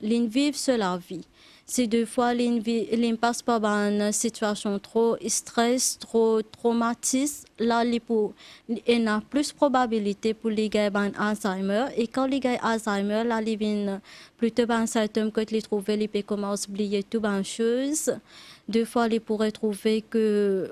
vit sur la vie. Si deux fois, il passe par une situation trop stress, trop traumatique, là, il a plus de probabilité pour les gars Alzheimer. Et quand les gars Alzheimer, là, ils viennent plutôt un symptôme que les trouver, ils peuvent commencer à oublier toutes les choses. Deux fois, ils pourraient trouver que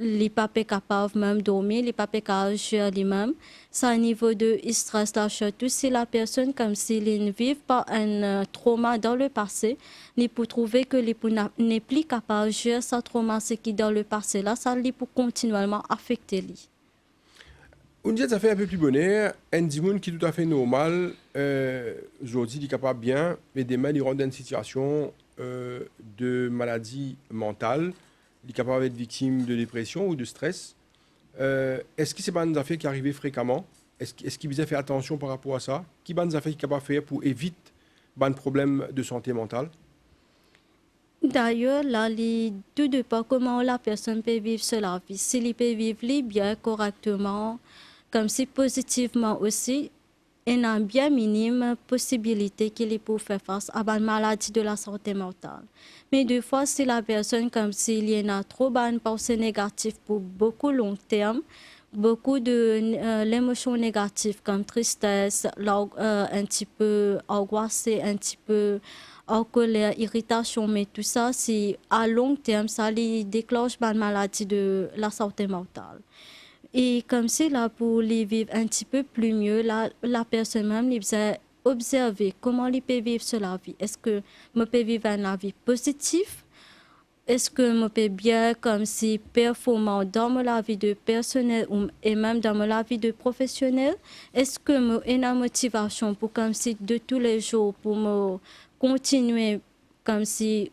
les pas capables même dormir, les pas capables gérer lui-même. C'est un niveau de stress là, surtout si la personne, comme s'il ne vit pas un trauma dans le passé, il peut trouver que il n'est plus capable de gérer ce trauma, ce qui dans le passé là, ça lui peut continuellement affecter lui. On dit que ça fait un peu plus bonheur, un dimoun qui est tout à fait normal, aujourd'hui il est capable bien, mais demain il rentre dans une situation de maladie mentale, il est capable d'être victime de dépression ou de stress. Est-ce que c'est pas une affaire qui arrive fréquemment? Est-ce qu'il vous a fait attention par rapport à ça? Qui est une affaire qui est capable de faire pour éviter un problème de santé mentale? D'ailleurs, là, tout dépend comment la personne peut vivre la vie. S'il peut vivre bien, correctement, comme si positivement aussi, il y a une bien minime possibilité qu'il peut faire face à une maladie de la santé mentale. Mais des fois, si la personne, comme s'il y a trop de pensées négatives pour beaucoup long terme, beaucoup de l'émotion négative comme tristesse, un petit peu angoissé, un petit peu en colère, irritation, mais tout ça, c'est à long terme, ça lui déclenche une maladie de la santé mentale. Et comme c'est là pour les vivre un petit peu plus mieux, la personne même, il va observer comment il peut vivre la vie. Est-ce que je peux vivre une vie positive? Est-ce que je peux bien comme si performant dans ma vie de personnel et même dans ma vie de professionnel? Est-ce que j'ai une motivation pour comme si de tous les jours pour me continuer comme si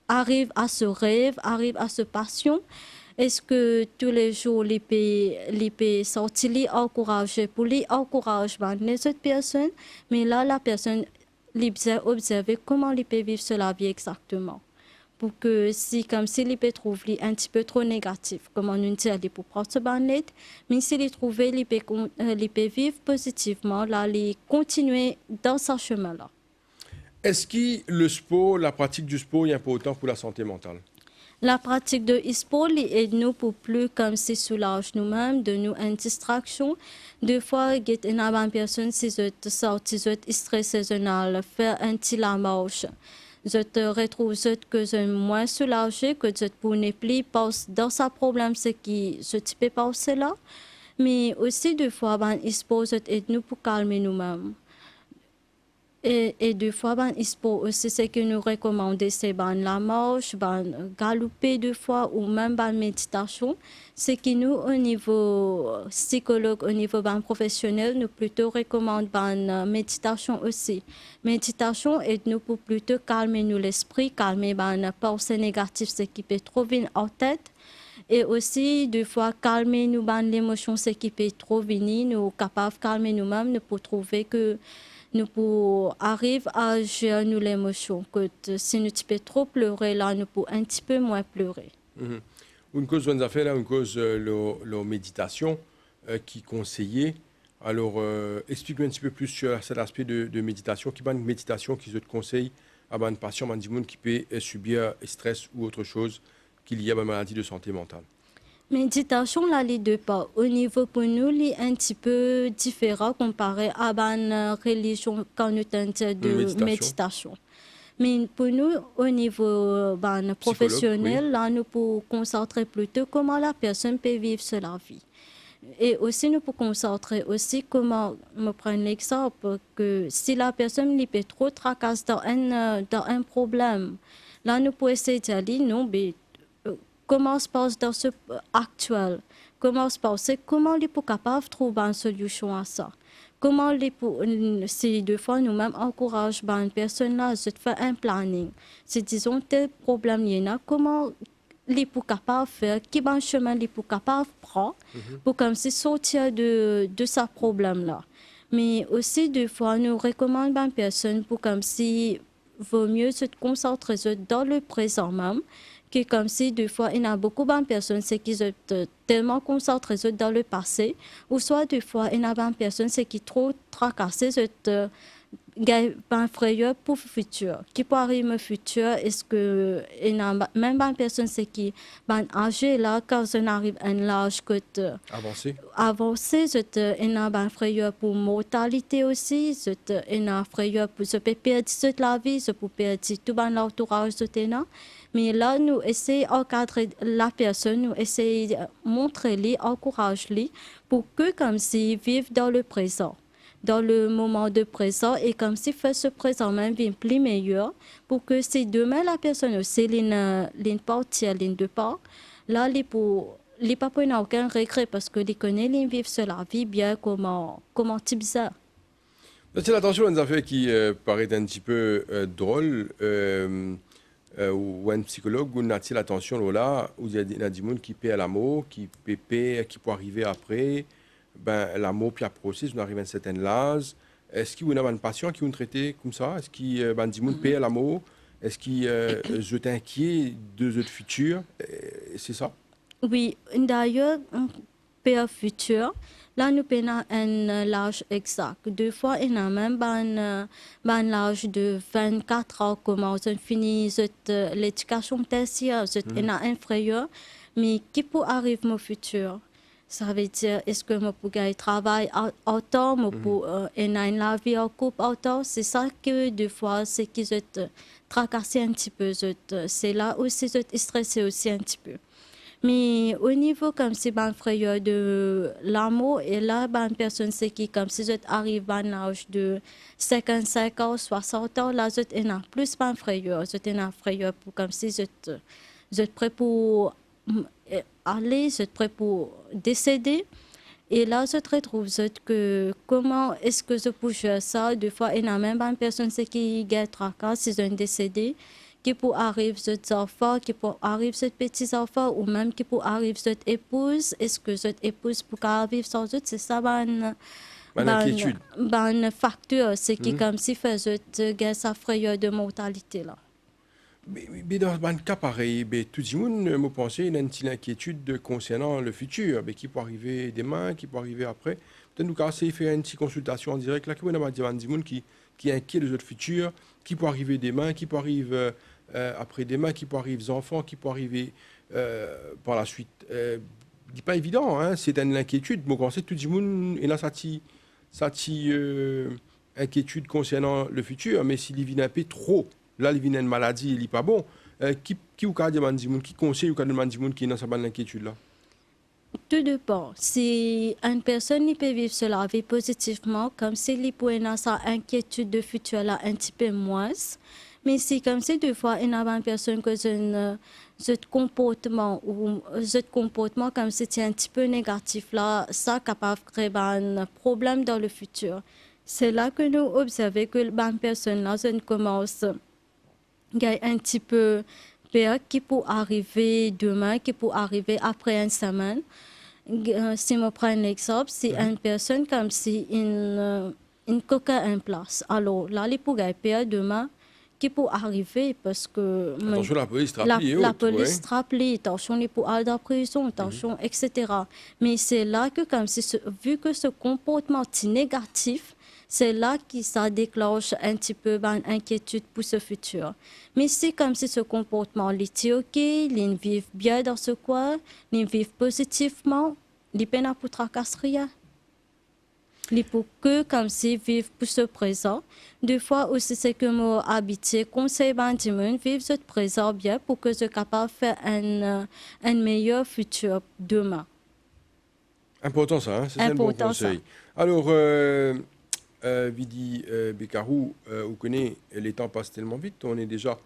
arrive à ce rêve, arrive à ce passion? Est-ce que tous les jours, les peut sortir, les encourager pour les encouragement les autres personnes, mais là, la personne les observer comment ils peut vivre la vie exactement. Pour que si, comme s'il peut trouver un petit peu trop négatif, comme on dit, il peut prendre ce bannet, mais s'il trouve, il peut vivre positivement, là, il continuer dans ce chemin-là. Est-ce que le sport, la pratique du sport est important pour la santé mentale? La pratique de sport aide nous pour plus comme si soulage nous-mêmes, de nous une distraction. Des fois, il y a une personne qui est stress saisonnal, faire un petit la marche. Je te retrouve que je suis moins soulagée, que je pour ne plus passer dans ce problème, ce qui se peut passer là. Mais aussi, des fois, il sport aide nous pour calmer nous-mêmes. Et des fois, il faut aussi ce que nous recommandons, c'est la marche, galoper deux fois ou même la méditation. Ce qui nous, au niveau psychologue, au niveau professionnel, nous plutôt recommandons la méditation aussi. Méditation aide nous pour plutôt calmer nous l'esprit, calmer les pensées négatives, ce qui peut trop venir en tête. Et aussi, des fois, calmer nous l'émotion, ce qui peut trop venir, nous capables de calmer nous-mêmes, nous pour trouver que nous pouvons arriver à gérer l'émotion. Que si nous peux trop pleurer, là, nous pouvons un petit peu moins pleurer. Une cause qu'on a fait là, une cause la méditation qui conseillait. Alors, explique-moi un petit peu plus sur cet aspect de méditation. Qui est une méditation qui te conseille à un patient, à un monde qui peut subir stress ou autre chose qu'il y a une maladie de santé mentale? Méditation, là, les deux pas. Au niveau pour nous, est un petit peu différent comparé à une religion quand nous tentons de méditation. Mais pour nous, au niveau professionnel, là, nous pouvons concentrer plutôt comment la personne peut vivre la vie. Et aussi, nous pouvons concentrer aussi comment, me prendre l'exemple, que si la personne peut trop tracasser dans un problème, là, nous pouvons essayer de dire non, mais comment se passe dans ce actuel? Comment se passe? Comment les pour capable de trouver une solution à ça? Comment les pour, si deux fois nous-mêmes encourage une personne là, de faire un planning. Si disons tel problème il y en a, comment les pour capable faire, qui bon chemin les pour capable prendre pour comme si sortir de ce problème là. Mais aussi deux fois nous recommandons une personne pour comme si vaut mieux se concentrer dans le présent même. Que comme si deux fois il y a beaucoup de personnes qui sont tellement concentrées dans le passé, ou soit deux fois il y a des personnes qui sont trop tracassées, ben frère pour le futur. Qui peut arriver au futur, est-ce que même une personne c'est qui ben âgé là quand on arrive à un âge que Avancé. avancé, il y a un frère pour mortalité aussi, il y a un frère pour se perdre toute la vie, se pour perdre tout l'entourage de. Mais là, nous essayons d'encadrer la personne, nous essayons de montrer, encourager pour que comme s'ils vivent dans le présent, dans le moment de présent et comme s'ils fait ce présent même bien plus meilleur pour que si demain la personne aussi l'une partie, l'une de part, là, les papas n'ont aucun regret parce que les connaissent, ils vivent sur la vie bien comment type ça. C'est l'attention à une affaire qui paraît un petit peu drôle. Ou un psychologue ou a-t-il l'attention là où il y a des gens qui paient à l'amour, qui paient, qui peut arriver après, ben l'amour puis après aussi, on arrive à un certain âge. Est-ce qu'il y a une patient qui vous traité comme ça? Est-ce qu'il ben des gens paient à l'amour? Est-ce qu'ils je t'inquiète de votre futur? C'est ça? Oui, d'ailleurs, père futur, là, nous prenons un âge exact. Deux fois, il y a même un âge de 24 ans, comment on finit l'éducation tertiaire, il y a un frère, mais qui peut arriver au futur? Ça veut dire, est-ce que je peux travailler autant, il y a une vie en couple autant? C'est ça que deux fois, c'est qui se tracasse un petit peu. C'est là aussi, je stressé aussi un petit peu. Mais au niveau comme si ben frère de l'amour et là ben personne c'est qui comme si je arrive à l'âge de 55 ans 60 ans là je t'ai plus ben frère je t'ai un frère pour comme si je prêt pour aller je prêt pour décéder et là je te retrouve que comment est-ce que je peux faire ça deux fois il y a même une personne c'est qui gagne tracas si je décédé qui peut arriver cette enfant, qui peut arriver cette petits enfants ou même qui peut arriver cette épouse. Est-ce que cette épouse peut vivre sans eux? C'est ça, ben facteur, c'est qui comme si faisait sa frayeur de mortalité là. Mais dans un cas pareil, tout le monde me pensait qu'il y a une petite inquiétude concernant le futur, qui peut arriver demain, qui peut arriver après. Peut-être nous casser faire une petite consultation en direct là, qui qui est inquiet de notre futur, qui peut arriver demain, qui peut arriver après-demain, qui peut arriver aux enfants, qui peut arriver par la suite. C'est pas évident, hein, c'est une inquiétude. Bon, quand c'est tout le monde, il a cette inquiétude concernant le futur, mais s'il vient un peu trop, là, il vient une maladie, il n'est pas bon. Qui ou qui demande qui conseille ou qui demande qui est dans cette inquiétude là? Tout dépend. Si une personne peut vivre cela vie positivement, comme s'il peut avoir sa inquiétude de futur là un petit peu moins. Mais si comme c'est deux fois il y a une personne que ce comportement ou ce comportement comme c'était un petit peu négatif là, ça capable de créer un problème dans le futur. C'est là que nous observons que la personne là commence à un petit peu peur qui peut arriver demain, qui peut arriver après une semaine. Si je prends un exemple, c'est une personne comme si une coca en place. Alors là, il pourrait peur demain qui peut arriver parce que Attention, la police rappelée la police rappelée, attention les pour aller en prison, attention, etc. Mais c'est là que comme si vu que ce comportement est négatif, c'est là que ça déclenche un petit peu une inquiétude pour ce futur. Mais c'est comme si ce comportement était OK, ils vivent bien dans ce coin, ils vivent positivement, ils peuvent pour tracasser rien. Il faut que comme si vivre pour ce présent. Des fois aussi c'est que moi habitué conseil vivre ce présent bien pour que je sois capable de faire un meilleur futur demain. Important ça, hein? C'est un bon conseil. Alors, Vidi Bekarou, vous connaissez, les temps passent tellement vite. On est déjà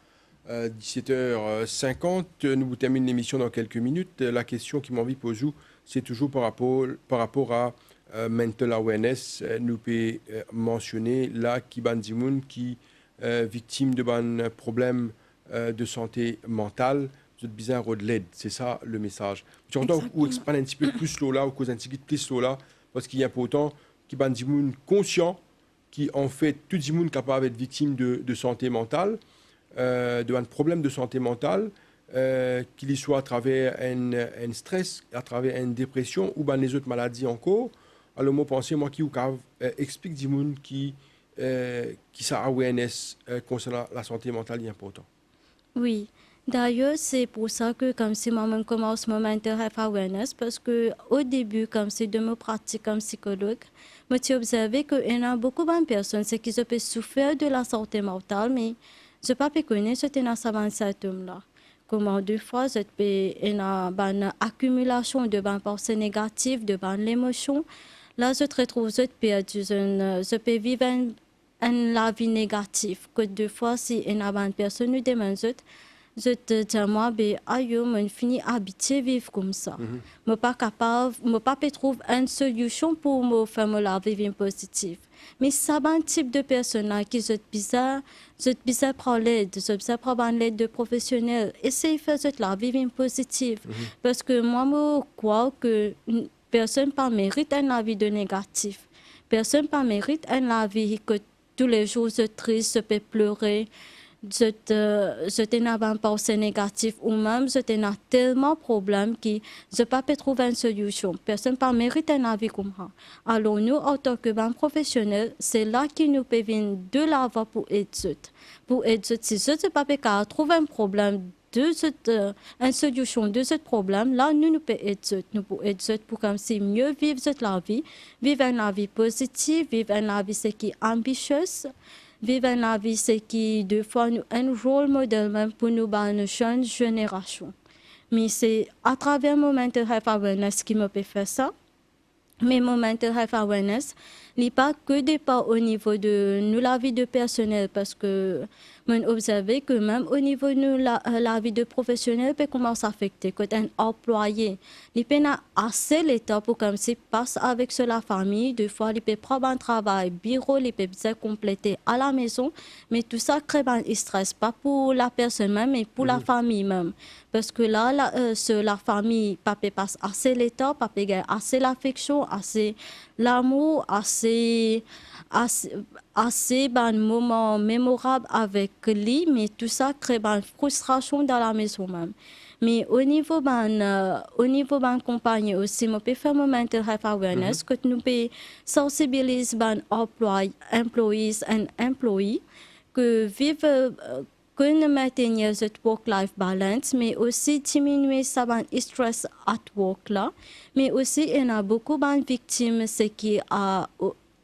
17h50. Nous vous terminons l'émission dans quelques minutes. La question qui m'envie poser, c'est toujours par rapport à mental awareness. Nous pouvons mentionner là qui qui victime de ban problème de santé mentale. Vous êtes besoin de l'aide. C'est ça le message. Tu entends ou expand un petit peu plus là ou cause un petit peu plus là parce qu'il y a important qui ban conscient qui en fait tout le monde capable d'être victime de santé mentale, de un problème de santé mentale, qu'il y soit à travers un stress, à travers une dépression ou ben les autres maladies encore. Alors moi pensez moi qui explique des gens qui qui ça awareness concernant la santé mentale est important. Oui. D'ailleurs, c'est pour ça que comme si moi-même commence mon mental health awareness, parce que au début, comme si de me pratique comme psychologue, moi j'ai observé qu'il y a beaucoup de personnes c'est qui peuvent souffrir de la santé mentale, mais je pas pu connaître ce symptôme-là. Comment deux fois, je peux une accumulation de pensées négatives, de l'émotion. Là, je te retrouve, je peux vivre la vie négative. Que deux fois, si une personne nous demande, je te dis moi, ben, aïe, je finis habitué à vivre comme ça. Je ne pas capable, je pas trouver une solution pour me faire la vie positive. Mais ça, un type de personne là qui est bizarre, prendre l'aide, prendre l'aide de professionnels. Essaye de faire la vie positive. Parce que moi, je crois que personne ne mérite une vie de négatif. Personne ne mérite une vie que tous les jours je triste, je peux pleurer. Je n'ai pas pensée négative ou même je n'ai tellement de problèmes que je ne peux pas trouver une solution. Personne ne mérite un avis comme ça. Alors nous, en tant que professionnels, c'est là que nous pouvons venir de l'avant pour aider. Pour aider, si je ne peux pas trouver un problème, une solution de ce problème, là, nous pouvons aider. Nous pouvons aider pour comme si mieux vivre la vie, vivre une vie positive, vivre une vie qui est ambitieuse. Vivre une vie, c'est qui, deux fois, un rôle modèle même pour nous, une jeune génération. Mais c'est à travers mon mental health awareness qui me peut faire ça. Mais mon mental health awareness n'est pas que dépend au niveau de nous, la vie de personnel, parce que on observe que même au niveau de la vie de professionnel peut commencer à affecter. Quand un employé, il peut assez le temps pour comme s'il passe avec la famille, deux fois il peut prendre un travail, bureau, il peut bien compléter à la maison, mais tout ça crée un stress, pas pour la personne même, mais pour la famille même. Parce que là, la famille, papa passe assez le temps, papa gagne assez l'affection, assez l'amour, assez moments mémorables avec lui, mais tout ça crée une frustration dans la maison même. Mais au niveau de compagnie aussi, on peut faire un mental health awareness, que nous pouvons sensibiliser les employés et employés que vivent qu'on maintenir cette work-life balance, mais aussi diminuer ça stress at work là. Mais aussi, il y a beaucoup de victimes qui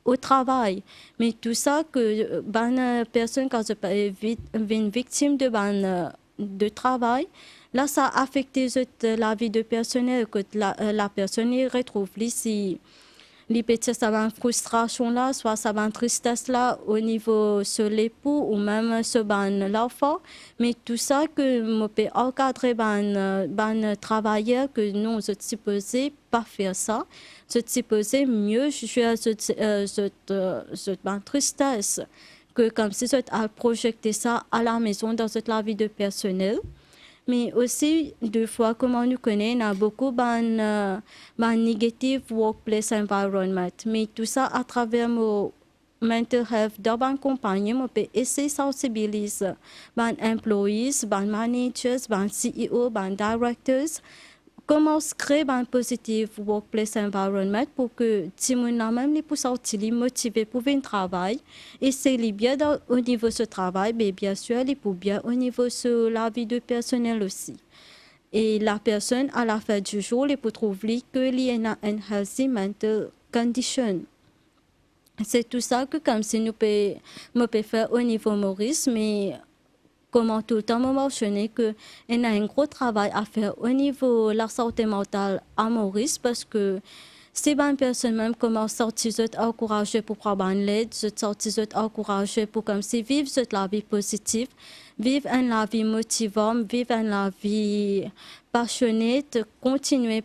au travail. Mais tout ça, que une personne quand une victime de travail, là, ça affecte la vie de personnel, que la personne retrouve ici. Les petits, ça va une frustration là, soit ça va une tristesse là au niveau sur l'époux ou même sur l'enfant. Mais tout ça que je peux encadrer travailleur que nous sommes supposés pas faire ça. Je suis supposé mieux gérer cette tristesse que comme si je projeté ça à la maison dans la vie de personnel. Mais aussi, deux fois, comme on nous connaît, on a beaucoup de negative workplace environment. Mais tout ça à travers mon mental health dans une compagnie, on peut essayer de sensibiliser les employees, les managers, les CEO, les directors. Comment créer un positive workplace environment pour que les gens même les puissent motivés pour venir travailler. Et c'est bien au niveau de ce travail, mais bien sûr, il peut bien au niveau de la vie de personnel aussi. Et la personne, à la fin du jour, il peut trouver qu'il y a une healthy mental condition. C'est tout ça que comme si nous pouvons faire au niveau Maurice, mais comment tout le temps me mentionner qu'il y a un gros travail à faire au niveau de la santé mentale à Maurice, parce que si une personne même commence à sortir encourager pour prendre l'aide, sortir encourager pour comme si vivre la vie positive, vivre une vie motivante, vivre une vie passionnée, continuer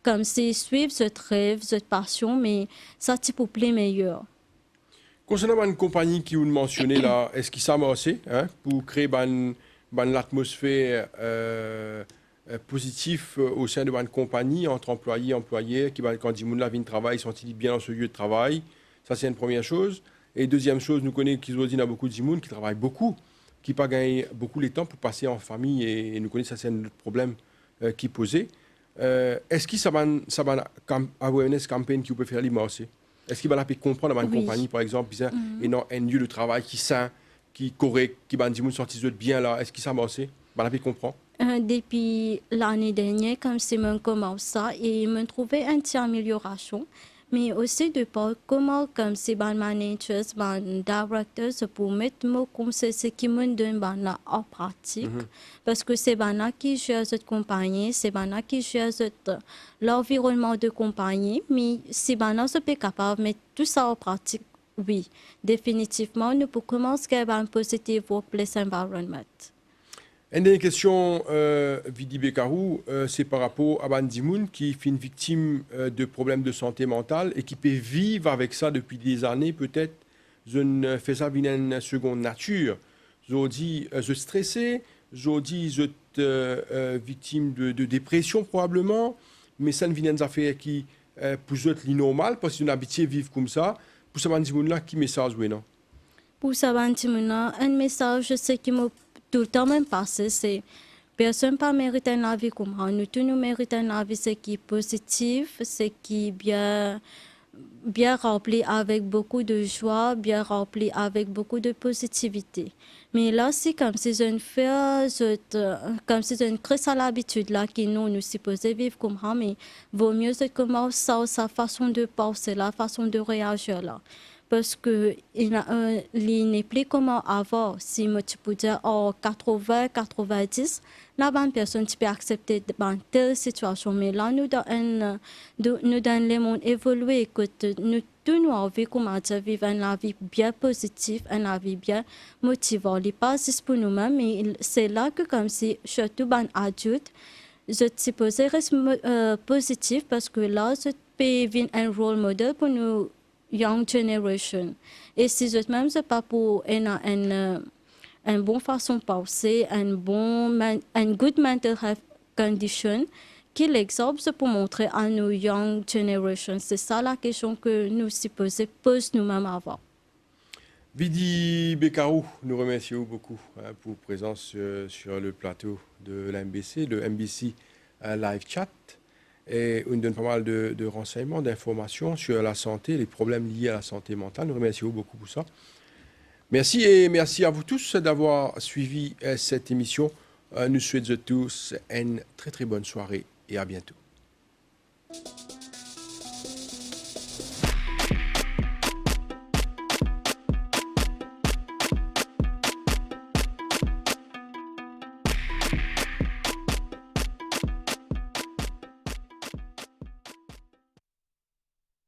comme si suivre cette rêve, cette passion, mais ça c'est pour plus meilleur. Concernant une compagnie qui vous mentionnez là, est-ce qu'il s'est assez pour créer une atmosphère positive au sein de une compagnie entre employés et employés, qui quand ils la vie de travail, sont bien dans ce lieu de travail? Ça, c'est une première chose. Et deuxième chose, nous connaissons qu'il y a beaucoup de gens qui travaillent beaucoup, qui n'ont pas gagné beaucoup de temps pour passer en famille, et nous connaissons ça, c'est un problème qui est posé. Est-ce que ça va une awareness campaign qui peut faire l'immense? Est-ce qu'il va pu comprendre dans une Oui. compagnie, par exemple, et non un lieu de travail qui sain, qui correct, qui va dire sorti bien là, est-ce qu'il s'en va aussi? Il pu comprendre? Depuis l'année dernière, comme c'est mon commence ça, et me trouvé une petite amélioration. Mais aussi de par comment, comme c'est ban managers, ban directors, pour mettre mon conseil, c'est qui me donne ban là en pratique. Parce que c'est ban là qui gère cette compagnie, c'est ban là qui gère l'environnement de compagnie. Mais c'est ban là, je suis capable de mettre tout ça en pratique. Oui, définitivement, nous pouvons commencer à un positive workplace environment. Une dernière question, Vidi Bekarou, c'est par rapport à Bandimoun qui fait une victime de problèmes de santé mentale et qui peut vivre avec ça depuis des années, peut-être. Je ne fais ça une seconde nature. Je dis, je stressé, je dis, je victime de dépression probablement, mais ça ne vient d'affaires qui, pour eux, c'est normal parce qu'ils ont habitué à vivre comme ça. Pour ce Bandimoun-là, qui message, oui, non? Pour ça, un message, je sais qui m'a tout le temps même passé, c'est personne pas mérite une vie comme ça. Nous tous nous méritons une vie c'est qui est positive, c'est qui est bien rempli avec beaucoup de joie, bien rempli avec beaucoup de positivité. Mais là, c'est comme si je fais, comme si je crée ça l'habitude là qui nous supposons vivre comme ça, mais vaut mieux c'est comment ça, sa façon de penser, la façon de réagir là. Parce que il n'est plus comment avant. Si tu peux dire en 80, 90, la bonne personne tu peux accepter dans telle situation. Mais là, nous dans le monde évolué, que nous tous nous envie comment dire vivre une vie bien positive, une vie bien motivante. Pas juste pour nous-mêmes, mais c'est là que comme si surtout un adulte, je suppose rester positif parce que là, je peux devenir un rôle modèle pour nous young generation. Et si je même c'est pas pour une bonne façon de penser, un good mental health condition, qui l'exemple c'est pour montrer à nos young generation. C'est ça la question que nous supposons poser nous-mêmes avant. Vidi Bekarou, nous remercions beaucoup pour votre présence sur le plateau de l'MBC, le MBC Live Chat. Et on donne pas mal de renseignements, d'informations sur la santé, les problèmes liés à la santé mentale. Nous remercions beaucoup pour ça. Merci et merci à vous tous d'avoir suivi cette émission. Nous souhaitons tous une très très bonne soirée et à bientôt.